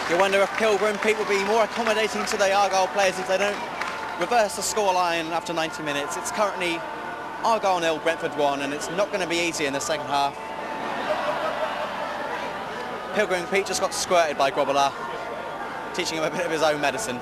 You wonder if Pilgrim Pete will be more accommodating to the Argyle players if they don't reverse the scoreline after 90 minutes. It's currently Argyle 0, Brentford 1, and it's not going to be easy in the second half. Pilgrim Pete just got squirted by Grobbler, teaching him a bit of his own medicine.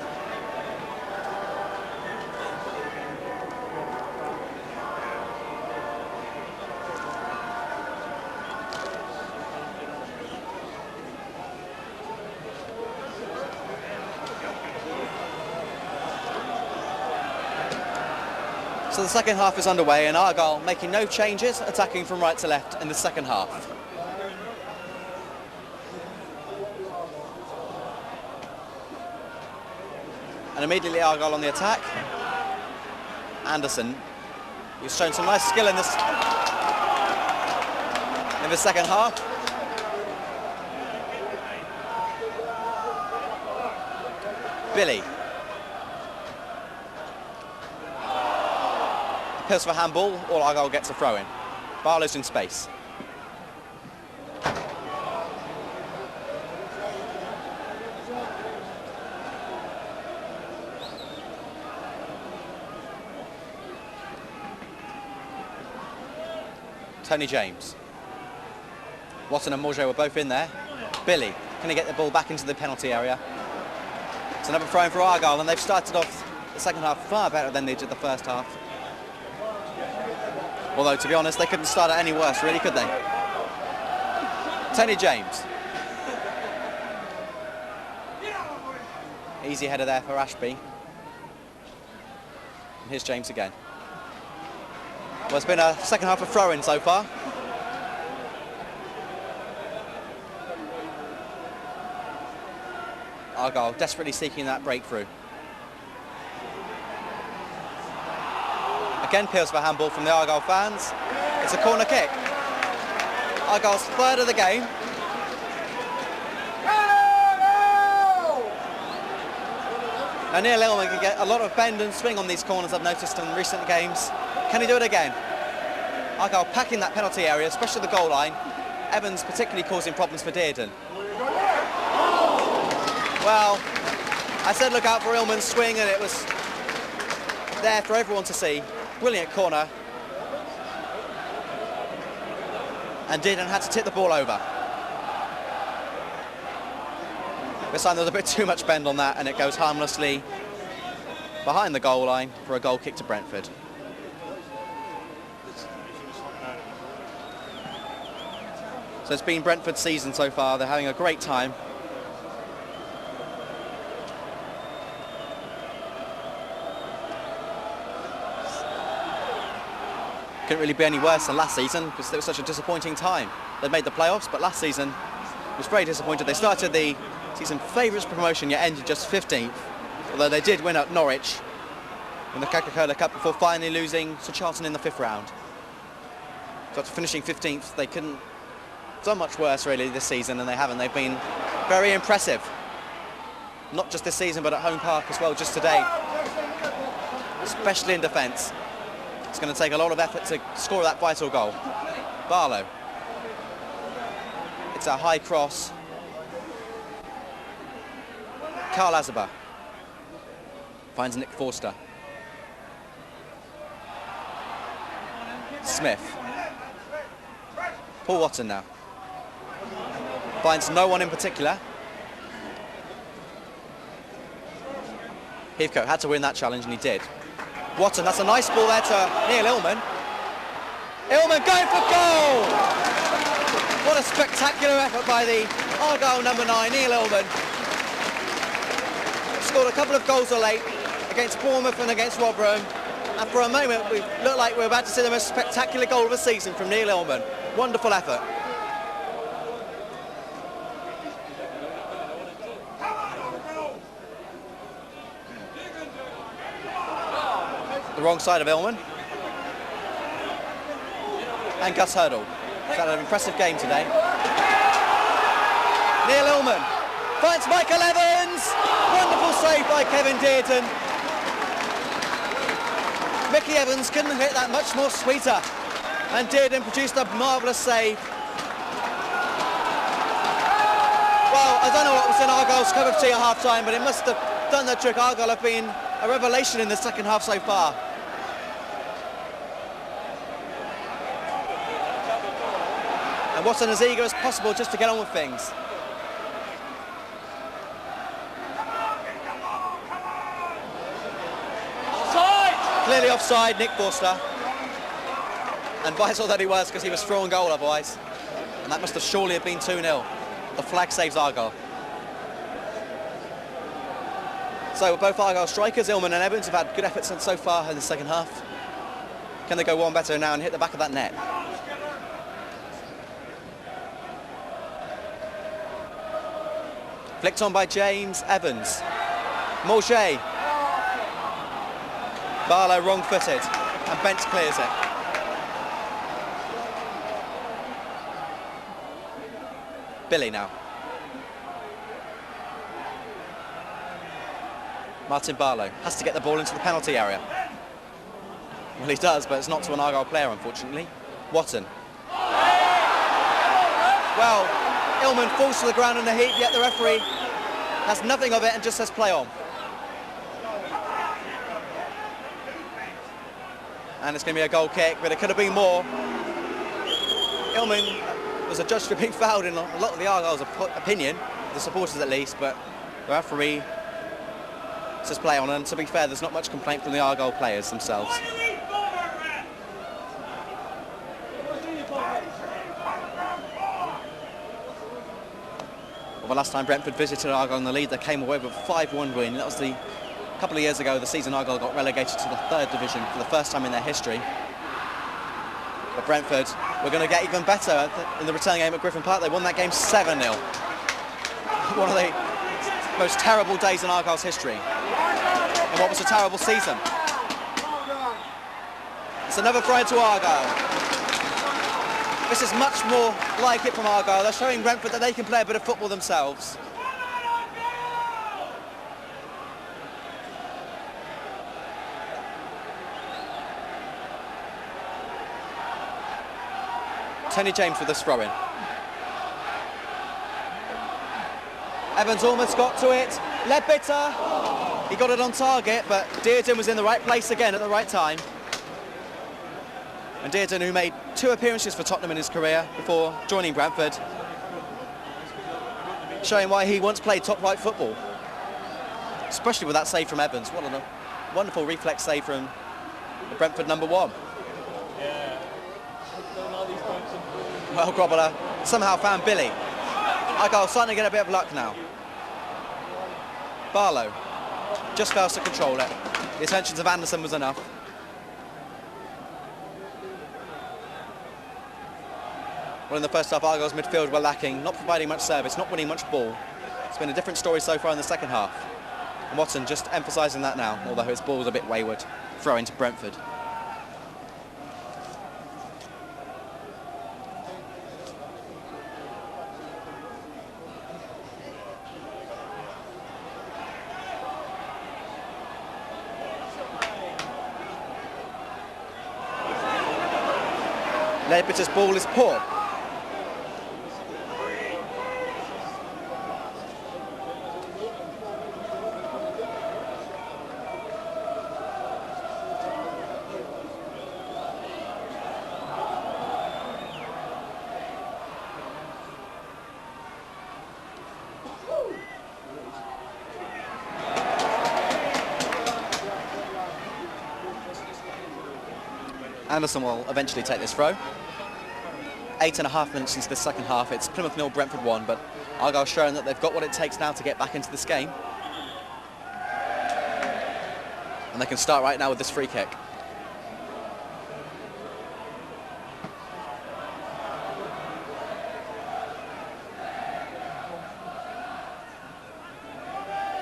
So the second half is underway and Argyle making no changes, attacking from right to left in the second half. And immediately Argyle on the attack. Anderson, who's shown some nice skill in the second half. Billy. Appeals for handball, all Argyle gets a throw in. Barlow's in space. Tony James. Watson and Morget were both in there. Billy, can he get the ball back into the penalty area? It's another throw in for Argyle, and they've started off the second half far better than they did the first half. Although, to be honest, they couldn't start it any worse, really, could they? Tony James. Easy header there for Ashby. And here's James again. Well, it's been a second half of throw-in so far. Argyle desperately seeking that breakthrough. Again, appeals for handball from the Argyle fans. It's a corner kick. Argyle's third of the game. Now Neil Illman can get a lot of bend and swing on these corners, I've noticed in recent games. Can he do it again? Argyle packing that penalty area, especially the goal line. Evans particularly causing problems for Dearden. Well, I said look out for Illman's swing and it was there for everyone to see. Brilliant corner. And Dearden had to tip the ball over. This time there was a bit too much bend on that and it goes harmlessly behind the goal line for a goal kick to Brentford. So it's been Brentford's season so far. They're having a great time. Couldn't really be any worse than last season because it was such a disappointing time. They made the playoffs, but last season was very disappointed. They started the season favourites promotion, yet ended just 15th, although they did win at Norwich in the Coca-Cola Cup before finally losing to Charlton in the 5th round. So after finishing 15th, they couldn't have done much worse really this season, and they haven't. They've been very impressive, not just this season, but at home park as well, just today, especially in defence. It's going to take a lot of effort to score that vital goal. Barlow. It's a high cross. Carl Azaba finds Nick Forster. Smith. Paul Watson now. Finds no one in particular. Heathcote had to win that challenge, and he did. Watson, that's a nice ball there to Neil Illman. Illman going for goal! What a spectacular effort by the Argyle number 9, Neil Illman. Scored a couple of goals of late against Bournemouth and against Rotherham. And for a moment, we looked like we were about to see the most spectacular goal of the season from Neil Illman. Wonderful effort. The wrong side of Illman. And Gus Hurdle. He's had an impressive game today. Neil Illman finds Michael Evans. Wonderful save by Kevin Dearden. Mickey Evans couldn't hit that much more sweeter. And Dearden produced a marvellous save. Well, I don't know what was in Argyle's cup of tea at half-time, but it must have done the trick. Argyle have been a revelation in the second half so far. And Watson as eager as possible just to get on with things. Offside! Clearly offside, Nick Forster. And vital that he was, because he was through on goal otherwise. And that must have surely have been 2-0. The flag saves Argyle. So both Argyle strikers, Illman and Evans, have had good efforts so far in the second half. Can they go one better now and hit the back of that net? Flicked on by James Evans. Morget. Barlow wrong-footed, and Bent clears it. Billy now. Martin Barlow has to get the ball into the penalty area. Well, he does, but it's not to an Argyle player, unfortunately. Watson. Well, Illman falls to the ground in a heap, yet the referee has nothing of it and just says play on. And it's going to be a goal kick, but it could have been more. Illman was adjudged for being fouled in a lot of the Argyle's opinion, the supporters at least, but the referee says play on, and to be fair, there's not much complaint from the Argyle players themselves. Well, the last time Brentford visited Argyle in the league, they came away with a 5-1 win. That was a couple of years ago, the season Argyle got relegated to the 3rd division for the first time in their history. But Brentford were going to get even better in the return game at Griffin Park. They won that game 7-0. One of the most terrible days in Argyle's history. And what was a terrible season. It's another throw to Argyle. This is much more like it from Argyle. They're showing Brentford that they can play a bit of football themselves. Tony James with this throw-in. Evans almost got to it. Ledbetter, he got it on target, but Dearden was in the right place again at the right time. And Dearden, who made 2 appearances for Tottenham in his career before joining Brentford, showing why he once played top-flight football. Especially with that save from Evans. What a wonderful reflex save from the Brentford number 1. Well, Grobbler somehow found Billy. Argyle starting to get a bit of luck now. Barlow just fails to control it. The attentions of Anderson was enough. Well, in the first half, Argyle's midfield were lacking, not providing much service, not winning much ball. It's been a different story so far in the second half. And Watson just emphasising that now, although his ball's a bit wayward. Throw into Brentford. Ledbetter's ball is poor. Anderson will eventually take this throw. 8.5 minutes into the second half. It's Plymouth 0, Brentford 1, but Argyle showing that they've got what it takes now to get back into this game. And they can start right now with this free kick.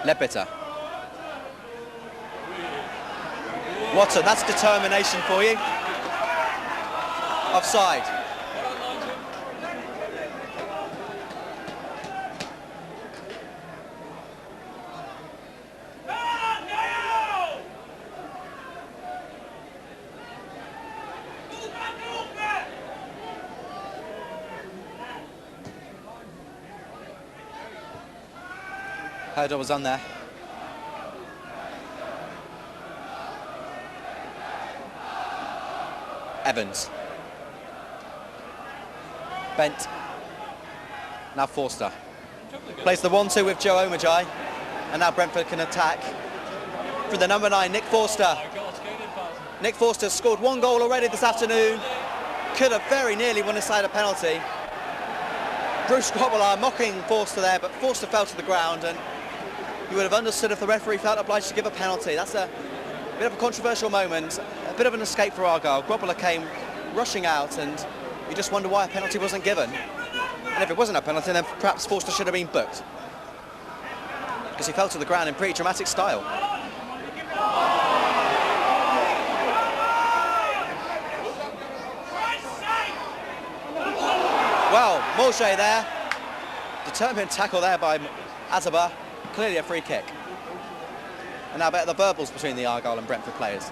Ledbetter. Watson, that's determination for you. Offside. Header was on there. Evans. Bent. Now Forster. Plays the 1-2 with Joe Omajai. And now Brentford can attack. For the number 9, Nick Forster. Nick Forster scored 1 goal already this afternoon. Could have very nearly won aside a penalty. Bruce Grobbelaar mocking Forster there, but Forster fell to the ground, and you would have understood if the referee felt obliged to give a penalty. That's a bit of a controversial moment, a bit of an escape for Argyle. Grobbelaar came rushing out, and you just wonder why a penalty wasn't given. And if it wasn't a penalty, then perhaps Forster should have been booked, because he fell to the ground in pretty dramatic style. Well, Morget there, determined tackle there by Azaba, clearly a free kick. And now better the verbals between the Argyle and Brentford players.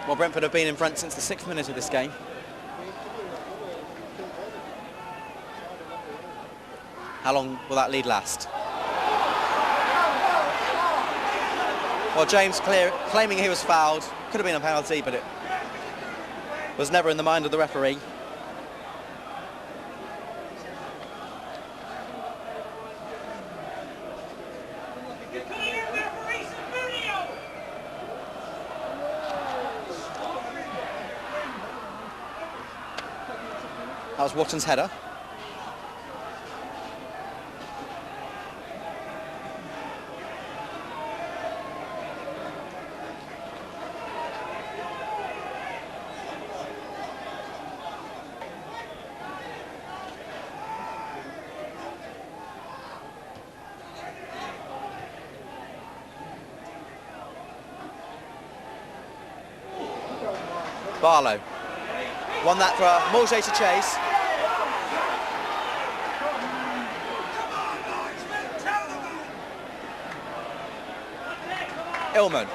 Well, Brentford have been in front since the 6th minute of this game. How long will that lead last? Well, James claiming he was fouled. Could have been a penalty, but it was never in the mind of the referee. That was Watson's header. Barlow won that for Morget to chase. Illman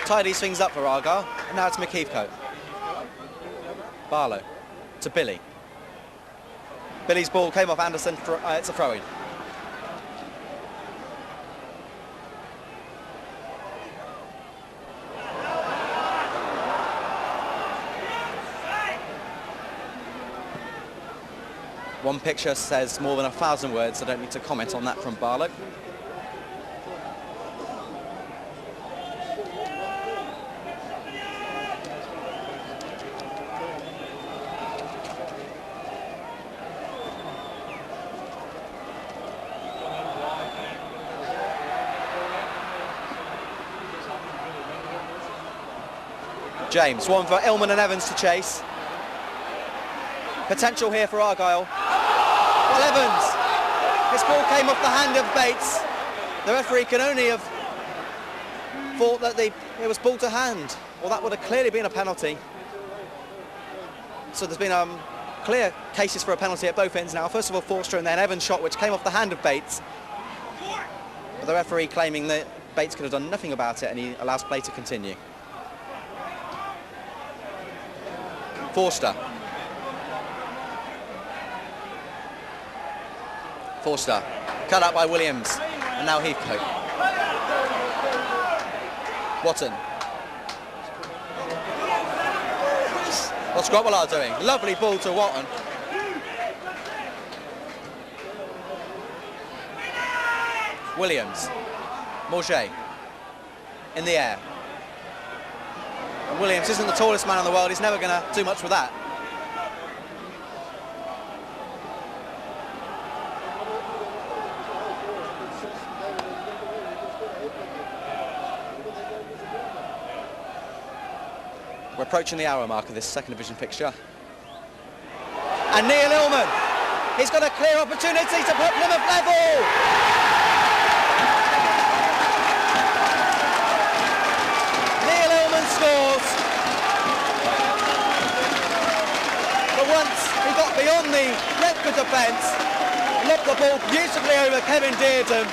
tidies things up for Argyle, and now it's McHeathcote. Barlow to Billy. Billy's ball came off Anderson, it's a throw-in. One picture says more than 1,000 words, so I don't need to comment on that from Barlow. James, one for Illman and Evans to chase. Potential here for Argyle. Well, Evans, his ball came off the hand of Bates. The referee can only have thought that it was ball to hand. Well, that would have clearly been a penalty. So there's been clear cases for a penalty at both ends now. First of all, Forster, and then Evans' shot, which came off the hand of Bates. But the referee claiming that Bates could have done nothing about it, and he allows play to continue. Forster. Forster, cut out by Williams, and now Heathcote. Watton. What's Grobbelaar doing? Lovely ball to Watton. Williams. Morget. In the air. And Williams isn't the tallest man in the world, he's never going to do much with that. We're approaching the hour mark of this second division fixture. And Neil Illman, he's got a clear opportunity to put Plymouth level. Neil Illman scores. But once he got beyond the Brentford defence, lobbed the ball beautifully over Kevin Dearden.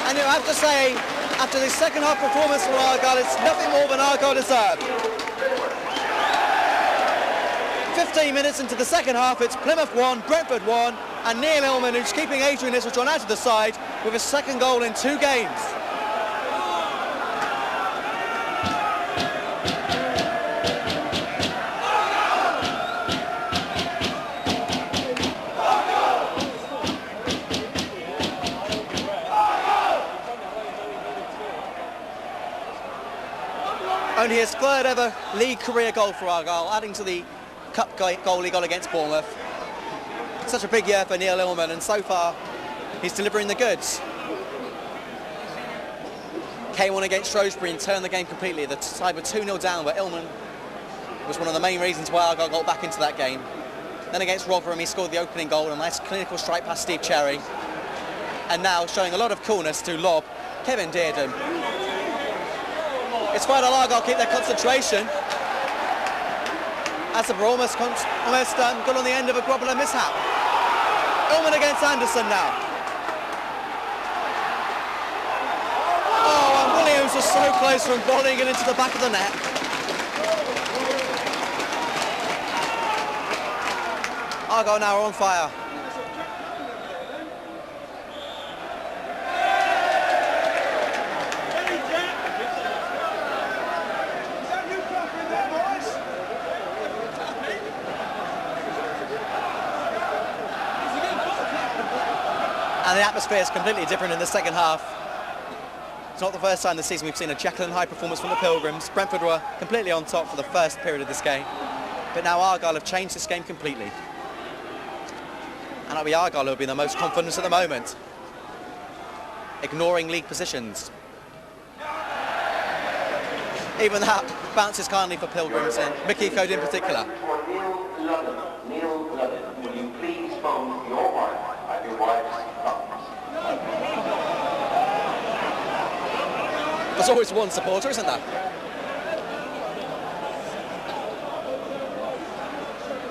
And you have to say, after the second half performance from Argyle, it's nothing more than Argyle deserved. 15 minutes into the second half, it's Plymouth 1, Brentford 1, and Neil Illman, who's keeping Adrian Isseltron out of the side with his second goal in 2 games. Only his 3rd ever league career goal for Argyle, adding to the cup goal he got against Bournemouth. Such a big year for Neil Illman, and so far he's delivering the goods. Came on against Shrewsbury and turned the game completely. The side were 2-0 down, but Illman was one of the main reasons why Argyle got back into that game. Then against Rotherham he scored the opening goal, a nice clinical strike past Steve Cherry. And now showing a lot of coolness to lob Kevin Dearden. It's vital Argyle keep their concentration. As we're almost got on the end of a Grobbelaar mishap. Illman against Anderson now. Oh, and Williams was so close from volleying it into the back of the net. Argyle now are on fire. And the atmosphere is completely different in the second half. It's not the first time this season we've seen a Jekyll and Hyde performance from the Pilgrims. Brentford were completely on top for the first period of this game. But now Argyle have changed this game completely. And it'll be Argyle who will be the most confident at the moment, ignoring league positions. Even that bounces kindly for Pilgrims and Mickey Code in particular. Neil Ludden, will you please phone your wife at your wife's house? There's always one supporter, isn't there?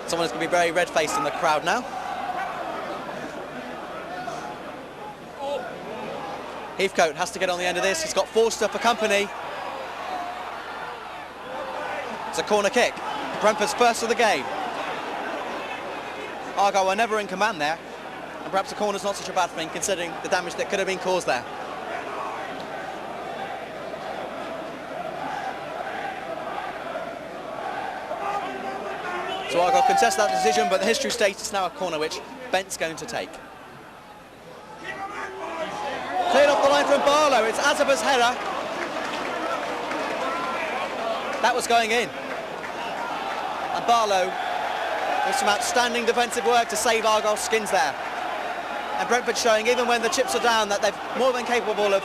Someone's going to be very red-faced in the crowd now. Heathcote has to get on the end of this. He's got Forster for company. It's a corner kick. Brentford's first of the game. Argyle were never in command there, and perhaps the corner's not such a bad thing considering the damage that could have been caused there. So Argyle contest that decision, but the history states it's now a corner which Bent's going to take. Cleared off the line from Barlow, it's Azaba's header. That was going in. And Barlow with some outstanding defensive work to save Argyle's skins there. And Brentford showing, even when the chips are down, that they're more than capable of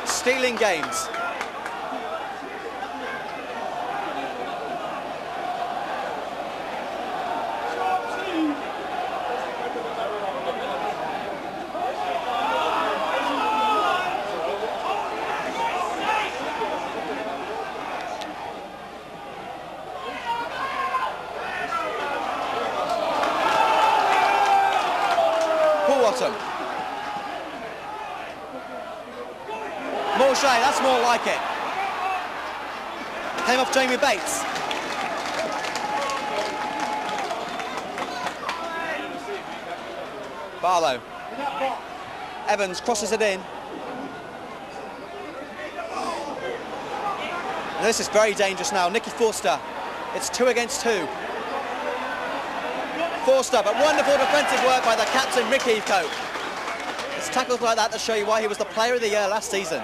stealing games. bottom. Morshey, that's more like it. Came off Jamie Bates. Barlow. Evans crosses it in. And this is very dangerous now. Nicky Forster. It's 2 against 2. Forster, but wonderful defensive work by the captain, Rick Heathcote. It's tackles like that show you why he was the player of the year last season.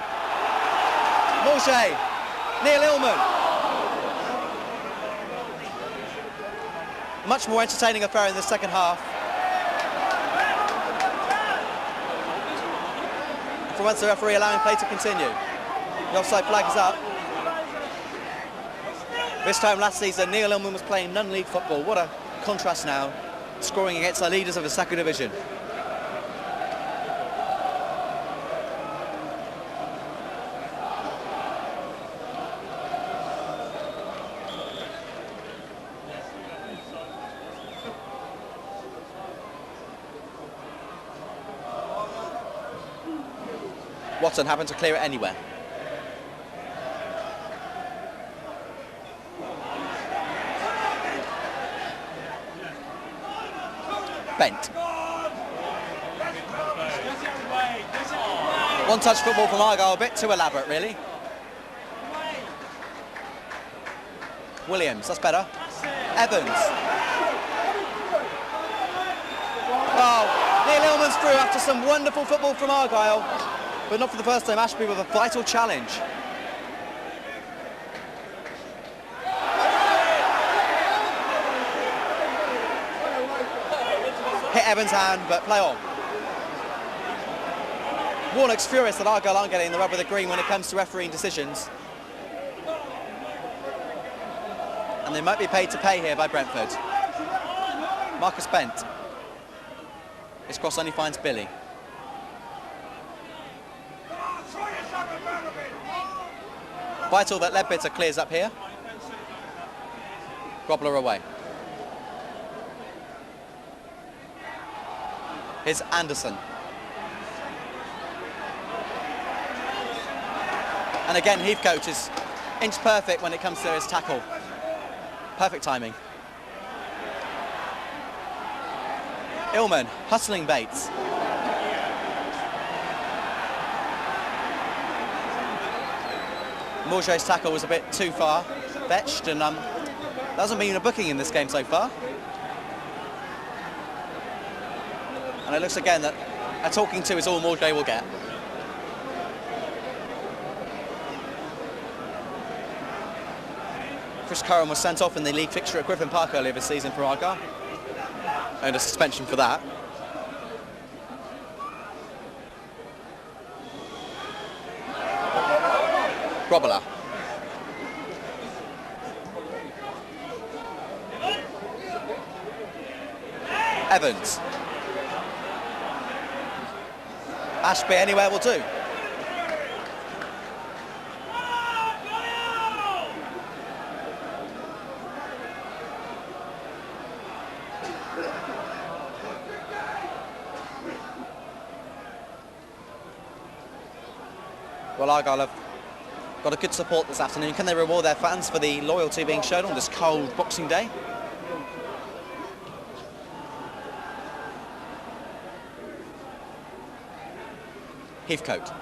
Morshey, Neil Illman. Much more entertaining affair in the second half. For once, the referee allowing play to continue. The offside flag is up. This time last season, Neil Illman was playing non-league football. What a contrast now, scoring against the leaders of the second division. Watson having to clear it anywhere. Bent. One-touch football from Argyle, a bit too elaborate, really. Williams, that's better. Evans. Oh, Neil Illman's through after some wonderful football from Argyle, but not for the first time. Ashby with a vital challenge. Hit Evans' hand, but play on. Warnock's furious that Argyle aren't getting the rub of the green when it comes to refereeing decisions. And they might be paid to pay here by Brentford. Marcus Bent. His cross only finds Billy. Vital that Ledbetter clears up here. Grobbler away. Here's Anderson. And again, Heathcote is inch perfect when it comes to his tackle. Perfect timing. Illman hustling Bates. Morshey's tackle was a bit too far fetched, and there hasn't been a booking in this game so far. And it looks again that a talking to is all Morshey will get. Chris Curran was sent off in the league fixture at Griffin Park earlier this season for Argyle. Earned a suspension for that. Grobbler. Evans. Ashby anywhere will do. Well, Argyle have got a good support this afternoon. Can they reward their fans for the loyalty being shown on this cold Boxing Day? Heathcote.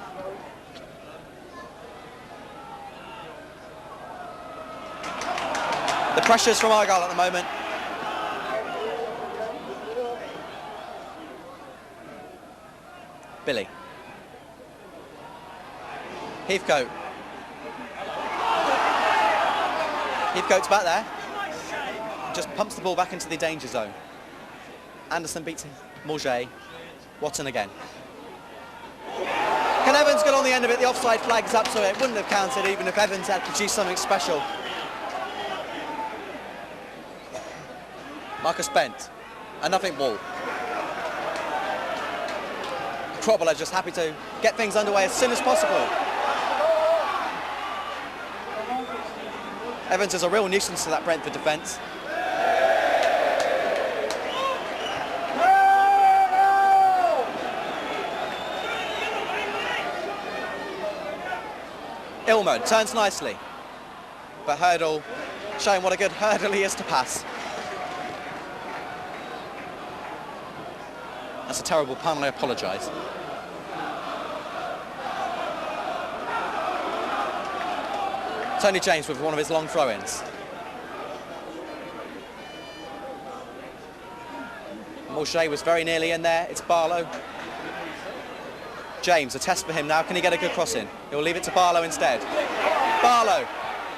The pressures from Argyle at the moment. Billy. Heathcote. Heathcote's back there. Just pumps the ball back into the danger zone. Anderson beats Morget. Watson again. Can Evans get on the end of it? The offside flag's up, so it wouldn't have counted even if Evans had produced something special. Marcus Bent. A nothing ball. Grobbler just happy to get things underway as soon as possible. Evans is a real nuisance to that Brentford defence. Ilmo turns nicely, but Hurdle showing what a good hurdle he is to pass. That's a terrible pun, I apologise. Tony James with one of his long throw-ins. Morshey was very nearly in there. It's Barlow. James, a test for him now. Can he get a good cross in? He'll leave it to Barlow instead. Barlow.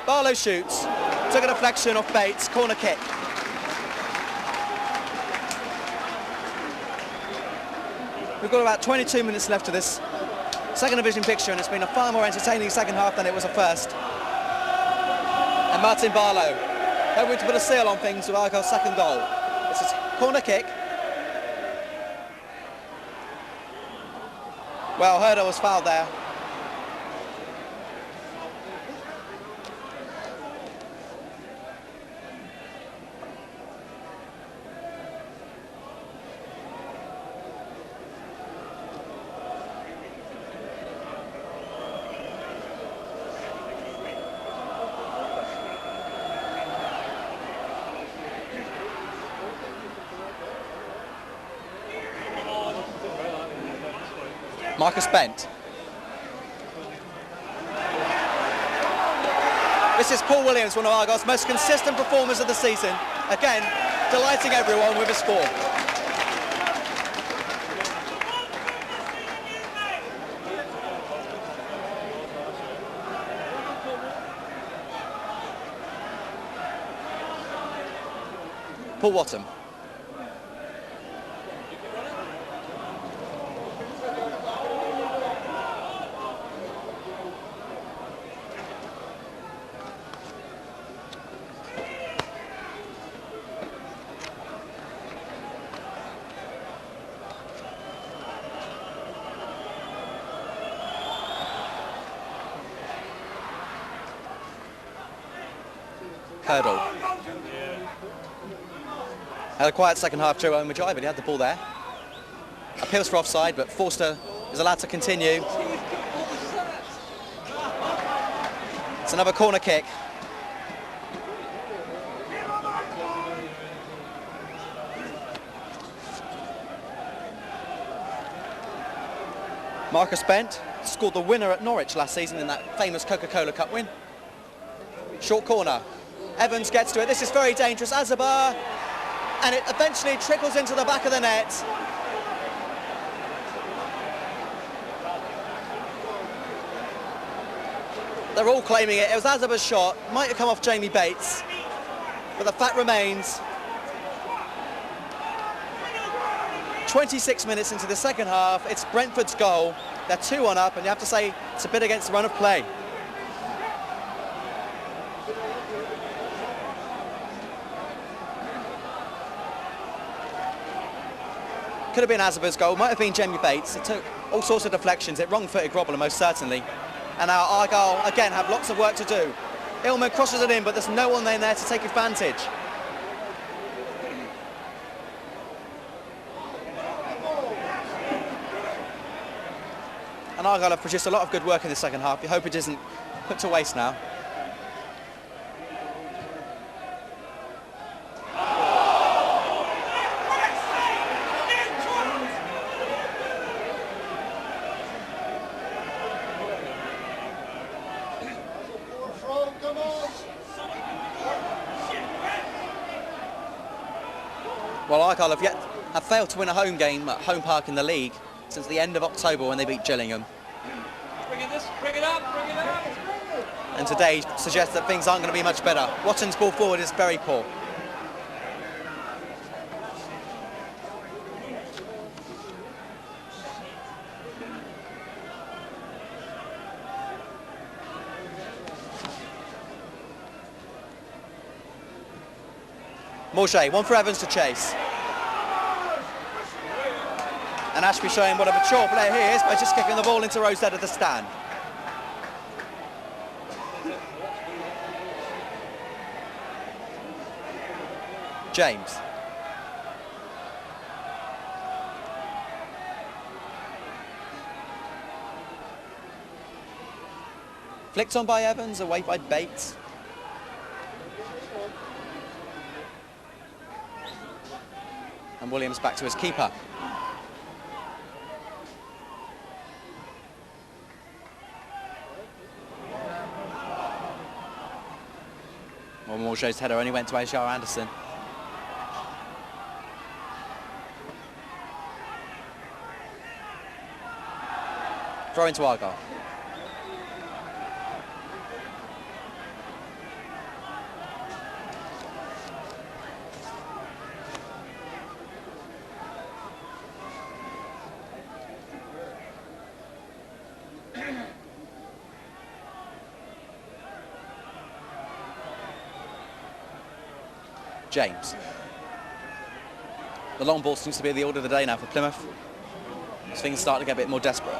Barlow shoots. Took a deflection off Bates. Corner kick. We've got about 22 minutes left of this second division fixture, and it's been a far more entertaining second half than it was at first. And Martin Barlow hoping to put a seal on things with Argyle's second goal. It's a corner kick. Well, Hurdle was fouled there. Marcus Bent. This is Paul Williams, one of Argyle's most consistent performers of the season. Again, delighting everyone with a score. Paul Watton. Hurdle. Had a quiet second half during Majai, but he had the ball there. Appeals for offside, but Forster is allowed to continue. It's another corner kick. Marcus Bent scored the winner at Norwich last season in that famous Coca-Cola Cup win. Short corner. Evans gets to it. This is very dangerous. Azabar, and it eventually trickles into the back of the net. They're all claiming it. It was Azabar's shot. Might have come off Jamie Bates, but the fact remains 26 minutes into the second half. It's Brentford's goal. They're 2-1 up, and you have to say it's a bit against the run of play. Could have been Azabar's goal, might have been Jamie Bates. It took all sorts of deflections. It wrong-footed Grobbler most certainly. And now Argyle again have lots of work to do. Illman crosses it in, but there's no one in there to take advantage. And Argyle have produced a lot of good work in the second half. You hope it isn't put to waste now. Well, Argyle have failed to win a home game at home park in the league since the end of October when they beat Gillingham. Bring it up. And today suggests that things aren't going to be much better. Watton's ball forward is very poor. Morshey, one for Evans to chase. And Ashby showing what a mature player he is by just kicking the ball into Rosette of the stand. James. Flicked on by Evans, away by Bates. And Williams back to his keeper. Well, Morgeau's header only went to Argyle Anderson. Throw into Argyle. James. The long ball seems to be the order of the day now for Plymouth. As things start to get a bit more desperate.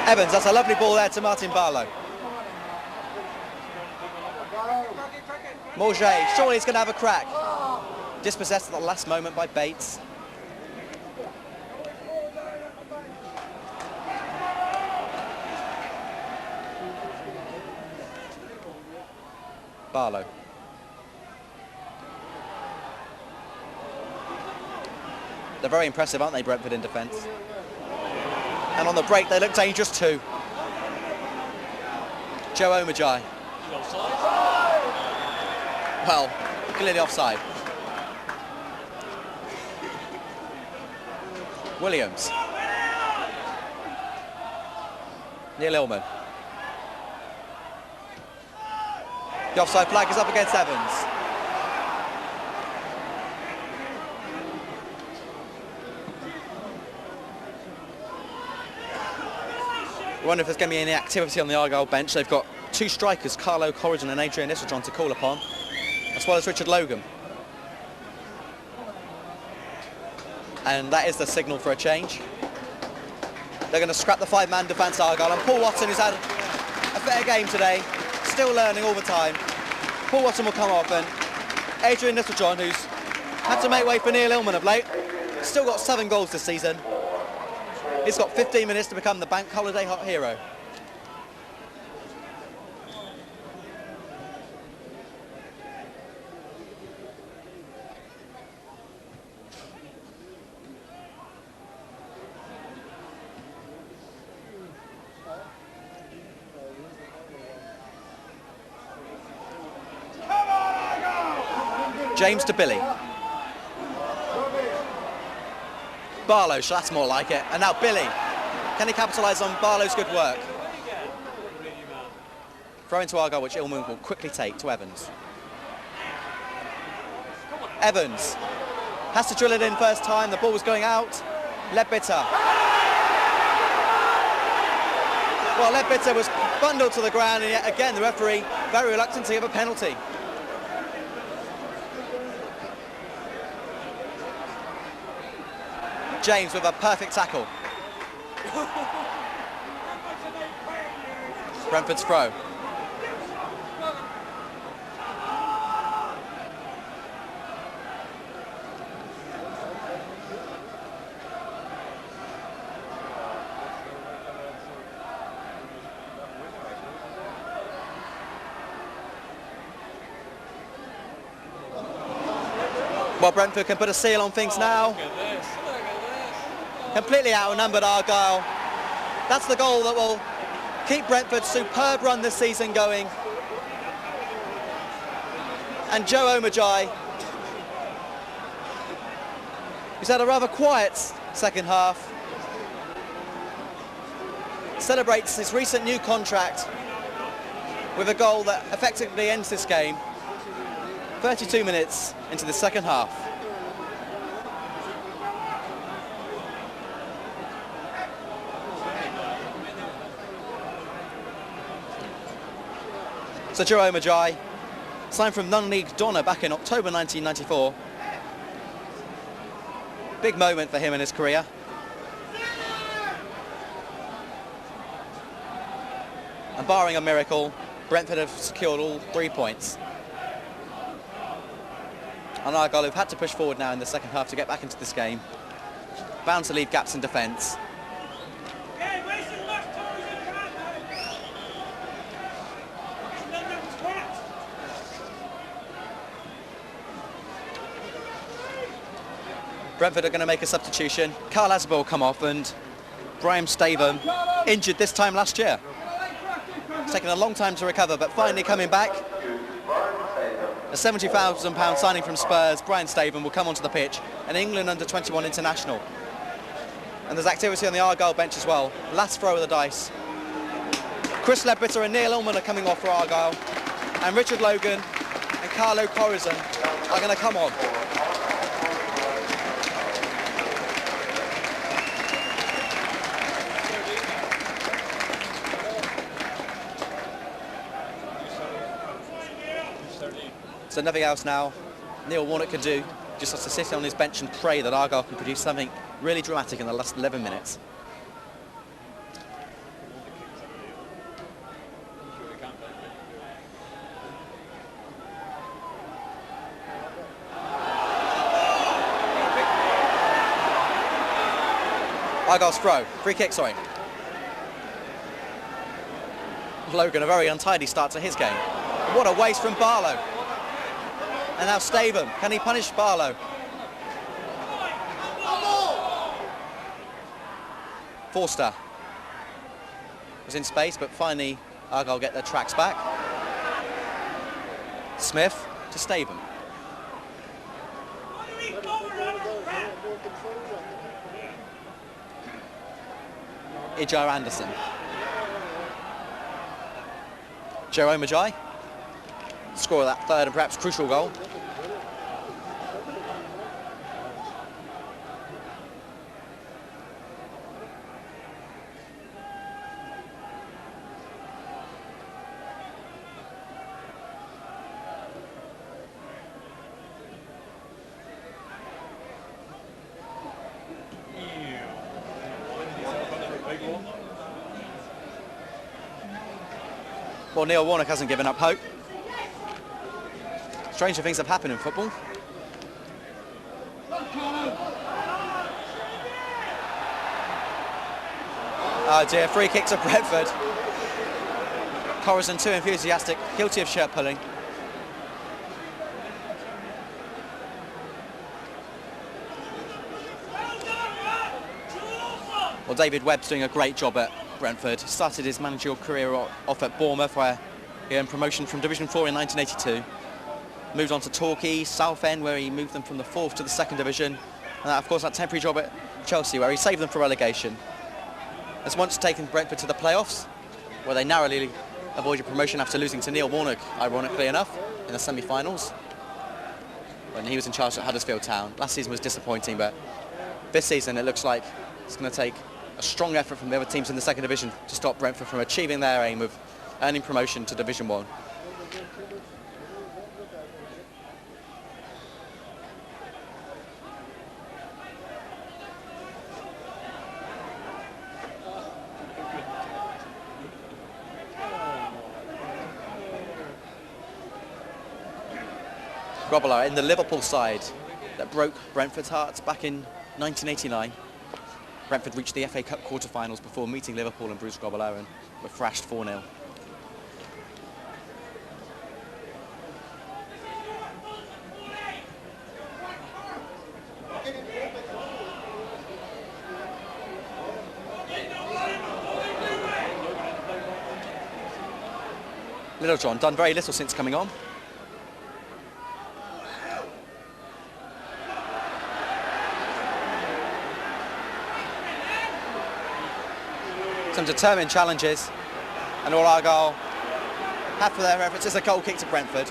Evans, that's a lovely ball there to Martin Barlow. Morget, surely he's going to have a crack. Dispossessed at the last moment by Bates. Barlow. They're very impressive, aren't they, Brentford in defence? And on the break, they look dangerous too. Joe Omajai. Well, clearly offside. Williams. Neil Illman. The offside flag is up against Evans. I wonder if there's going to be any activity on the Argyle bench. They've got two strikers, Carlo Corrigan and Adrian Isseljon, to call upon, as well as Richard Logan. And that is the signal for a change. They're going to scrap the five-man defence, Argyle, and Paul Watson, who's had a better game today, still learning all the time. Paul Watson will come off, and Adrian Isseljon, who's had to make way for Neil Illman of late, still got 7 goals this season. He's got 15 minutes to become the bank holiday hot hero. James to Billy. Barlow, so that's more like it. And now Billy. Can he capitalise on Barlow's good work? Throw into Argyle, which Illman will quickly take to Evans. Evans has to drill it in first time. The ball was going out. Leadbitter. Well, Leadbitter was bundled to the ground, and yet again the referee very reluctant to give a penalty. James with a perfect tackle. Brentford's throw. Well, Brentford can put a seal on things now. Completely outnumbered Argyle. That's the goal that will keep Brentford's superb run this season going. And Joe Omajai, who's had a rather quiet second half, celebrates his recent new contract with a goal that effectively ends this game 32 minutes into the second half. So Joe Omajai, signed from non-league Donna back in October 1994. Big moment for him in his career. And barring a miracle, Brentford have secured all 3 points. And Argyle have had to push forward now in the second half to get back into this game. bound to leave gaps in defence. Brentford are going to make a substitution. Carl Asbel will come off, and Brian Statham, injured this time last year. It's taken a long time to recover, but finally coming back. A £70,000 signing from Spurs, Brian Statham, will come onto the pitch, an England under-21 international. And there's activity on the Argyle bench as well. Last throw of the dice. Chris Ledbetter and Neil Ullman are coming off for Argyle, and Richard Logan and Carlo Corazon are going to come on. So nothing else now Neil Warnock can do, just has to sit on his bench and pray that Argyle can produce something really dramatic in the last 11 minutes. Argyle's throw, free kick, sorry. Logan, a very untidy start to his game. What a waste from Barlow. And now Statham, can he punish Barlow? Forster was in space, but finally Argyle get their tracks back. Smith to Statham. Ijar Anderson. Jerome Ajay, score of that third and perhaps crucial goal. Well, Neil Warnock hasn't given up hope. Stranger things have happened in football. Oh dear, free kick to Brentford. Corazon too enthusiastic, guilty of shirt pulling. Well, David Webb's doing a great job at Brentford. He started his managerial career off at Bournemouth, where he earned promotion from Division 4 in 1982. Moved on to Torquay, Southend, where he moved them from the 4th to the 2nd Division. And of course, that temporary job at Chelsea, where he saved them from relegation. Has once taken Brentford to the playoffs, where they narrowly avoided promotion after losing to Neil Warnock, ironically enough, in the semi-finals, when he was in charge at Huddersfield Town. Last season was disappointing, but this season it looks like it's going to take a strong effort from the other teams in the 2nd Division to stop Brentford from achieving their aim of earning promotion to Division 1. Grobbelaar in the Liverpool side that broke Brentford's hearts back in 1989. Brentford reached the FA Cup quarter-finals before meeting Liverpool and Bruce Grobbelaar and were thrashed 4-0. Littlejohn done very little since coming on. Some determined challenges, and all Argyle have for their efforts is a goal kick to Brentford.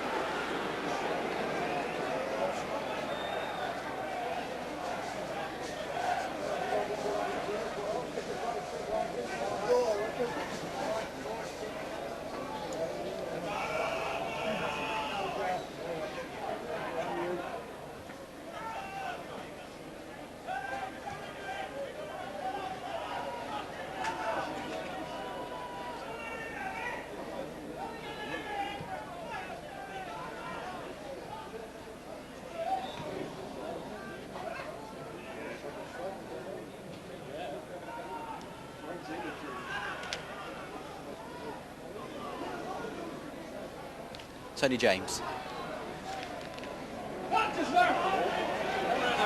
Tony James.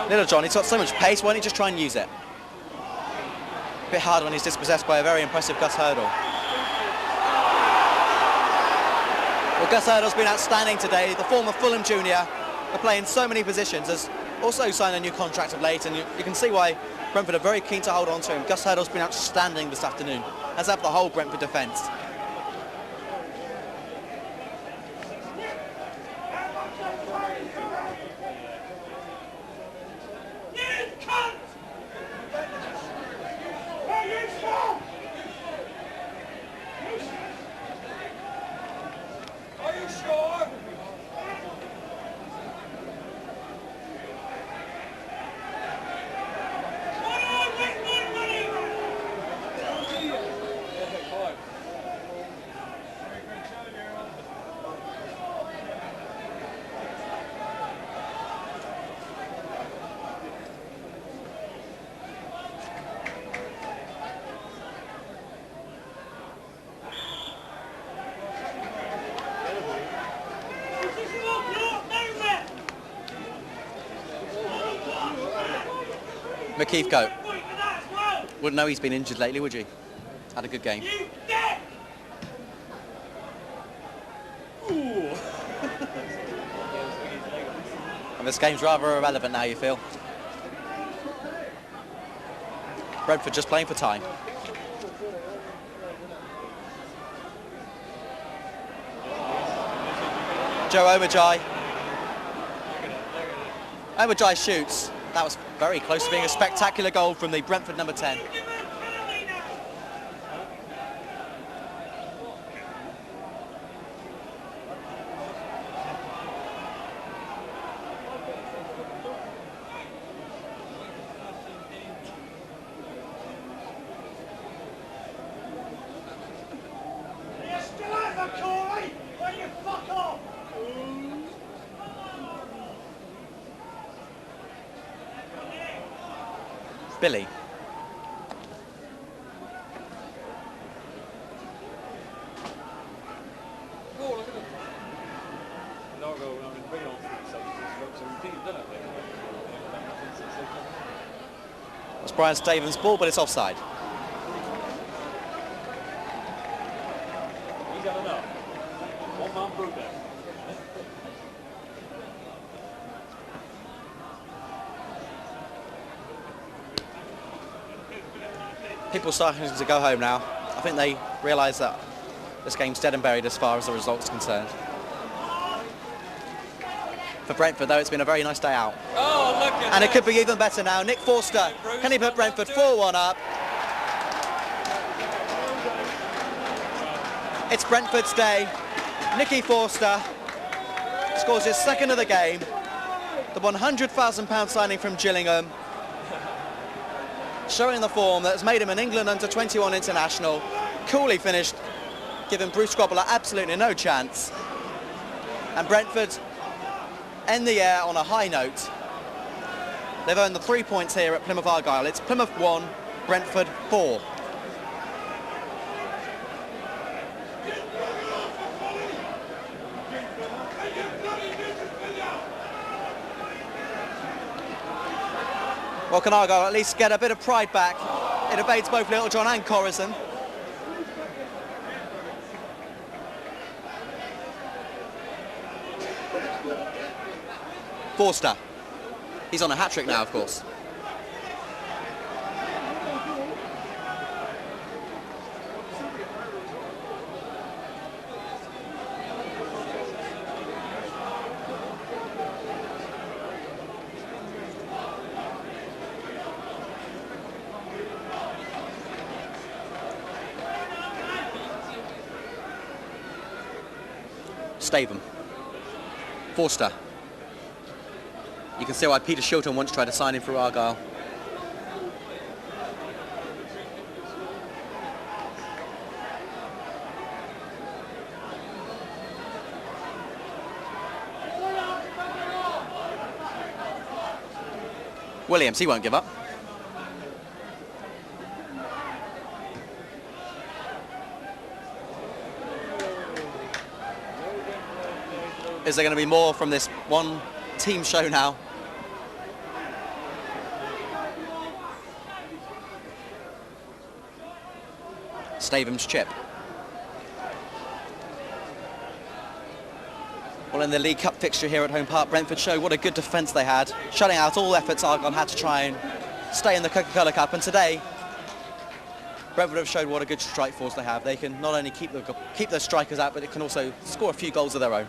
Little John, he's got so much pace, why don't he just try and use it? A bit hard when he's dispossessed by a very impressive Gus Hurdle. Well, Gus Hurdle's been outstanding today. The former Fulham junior, are playing so many positions, has also signed a new contract of late, and you can see why Brentford are very keen to hold on to him. Gus Hurdle's been outstanding this afternoon, as have the whole Brentford defence. McKeith goat. Wouldn't know he's been injured lately, would you? Had a good game. And this game's rather irrelevant now, you feel? Brentford just playing for time. Joe Omajai. Omajai shoots. That was very close to being a spectacular goal from the Brentford number 10. Billy. That's Brian Stevens' ball, but it's offside. He's had enough. One man through there. People starting to go home now. I think they realise that this game's dead and buried as far as the result's concerned. For Brentford, though, it's been a very nice day out. Oh, look at And it could be even better now. Nick Forster, can he put Brentford 4-1 up? It's Brentford's day. Nicky Forster scores his second of the game. The £100,000 signing from Gillingham, showing the form that has made him an England under-21 international. Coolly finished, giving Bruce Grobbler absolutely no chance. And Brentford end the year on a high note. They've earned the 3 points here at Plymouth Argyle. It's Plymouth 1, Brentford 4. Well, can Argyle at least get a bit of pride back? It evades both Little John and Corazon. Forster. He's on a hat-trick now, of course. Statham. Forster. You can see why Peter Shilton once tried to sign him through Argyle. Williams, he won't give up. Is there going to be more from this one team show now? Stavum's chip. Well, in the League Cup fixture here at Home Park, Brentford show what a good defence they had, shutting out all efforts Argyle had to try and stay in the Coca-Cola Cup. And today, Brentford have showed what a good strike force they have. They can not only keep their strikers out, but they can also score a few goals of their own.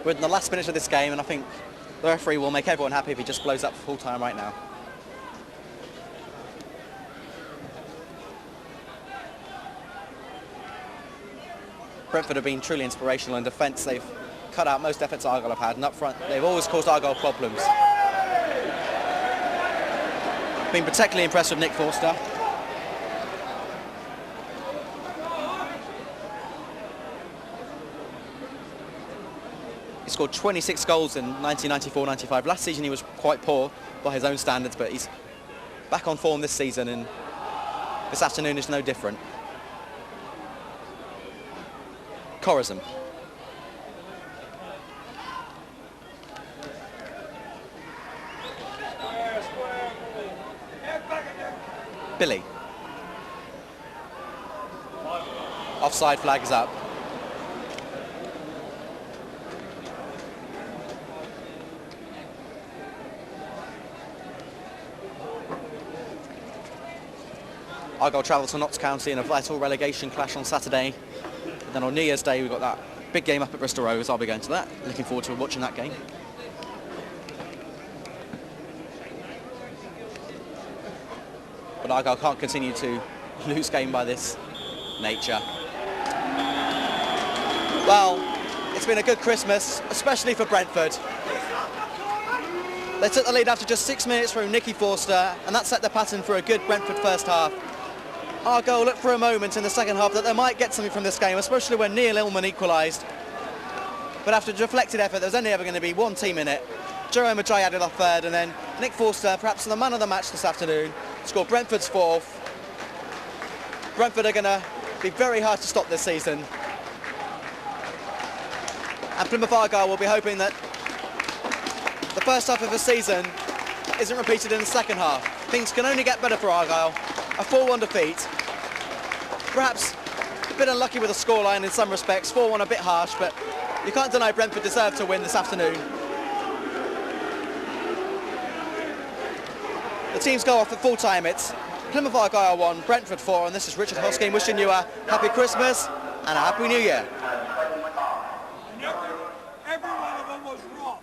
We're in the last minute of this game, and I think the referee will make everyone happy if he just blows up for full time right now. Brentford have been truly inspirational in defence. They've cut out most efforts Argyle have had, and up front they've always caused Argyle problems. Been particularly impressed with Nick Forster. He scored 26 goals in 1994-95. Last season he was quite poor by his own standards, but he's back on form this season, and this afternoon is no different. Corazon. Billy. Offside flag is up. Argyle travel to Notts County in a vital relegation clash on Saturday. And then on New Year's Day we've got that big game up at Bristol Rovers. I'll be going to that. Looking forward to watching that game. But Argyle can't continue to lose game by this nature. Well, it's been a good Christmas, especially for Brentford. They took the lead after just 6 minutes from Nicky Forster, and that set the pattern for a good Brentford first half. Argyle looked for a moment in the second half that they might get something from this game, especially when Neil Illman equalised. But after a deflected effort, there was only ever going to be one team in it. Jerome Ajayi added a third, and then Nick Forster, perhaps the man of the match this afternoon, scored Brentford's fourth. Brentford are going to be very hard to stop this season. And Plymouth Argyle will be hoping that the first half of the season isn't repeated in the second half. Things can only get better for Argyle. A 4-1 defeat. Perhaps a bit unlucky with the scoreline in some respects. 4-1 a bit harsh, but you can't deny Brentford deserved to win this afternoon. The teams go off at full time. It's Plymouth Argyle 1, Brentford 4, and this is Richard Hosking wishing you a happy Christmas and a happy New Year. Every one of them was wrong.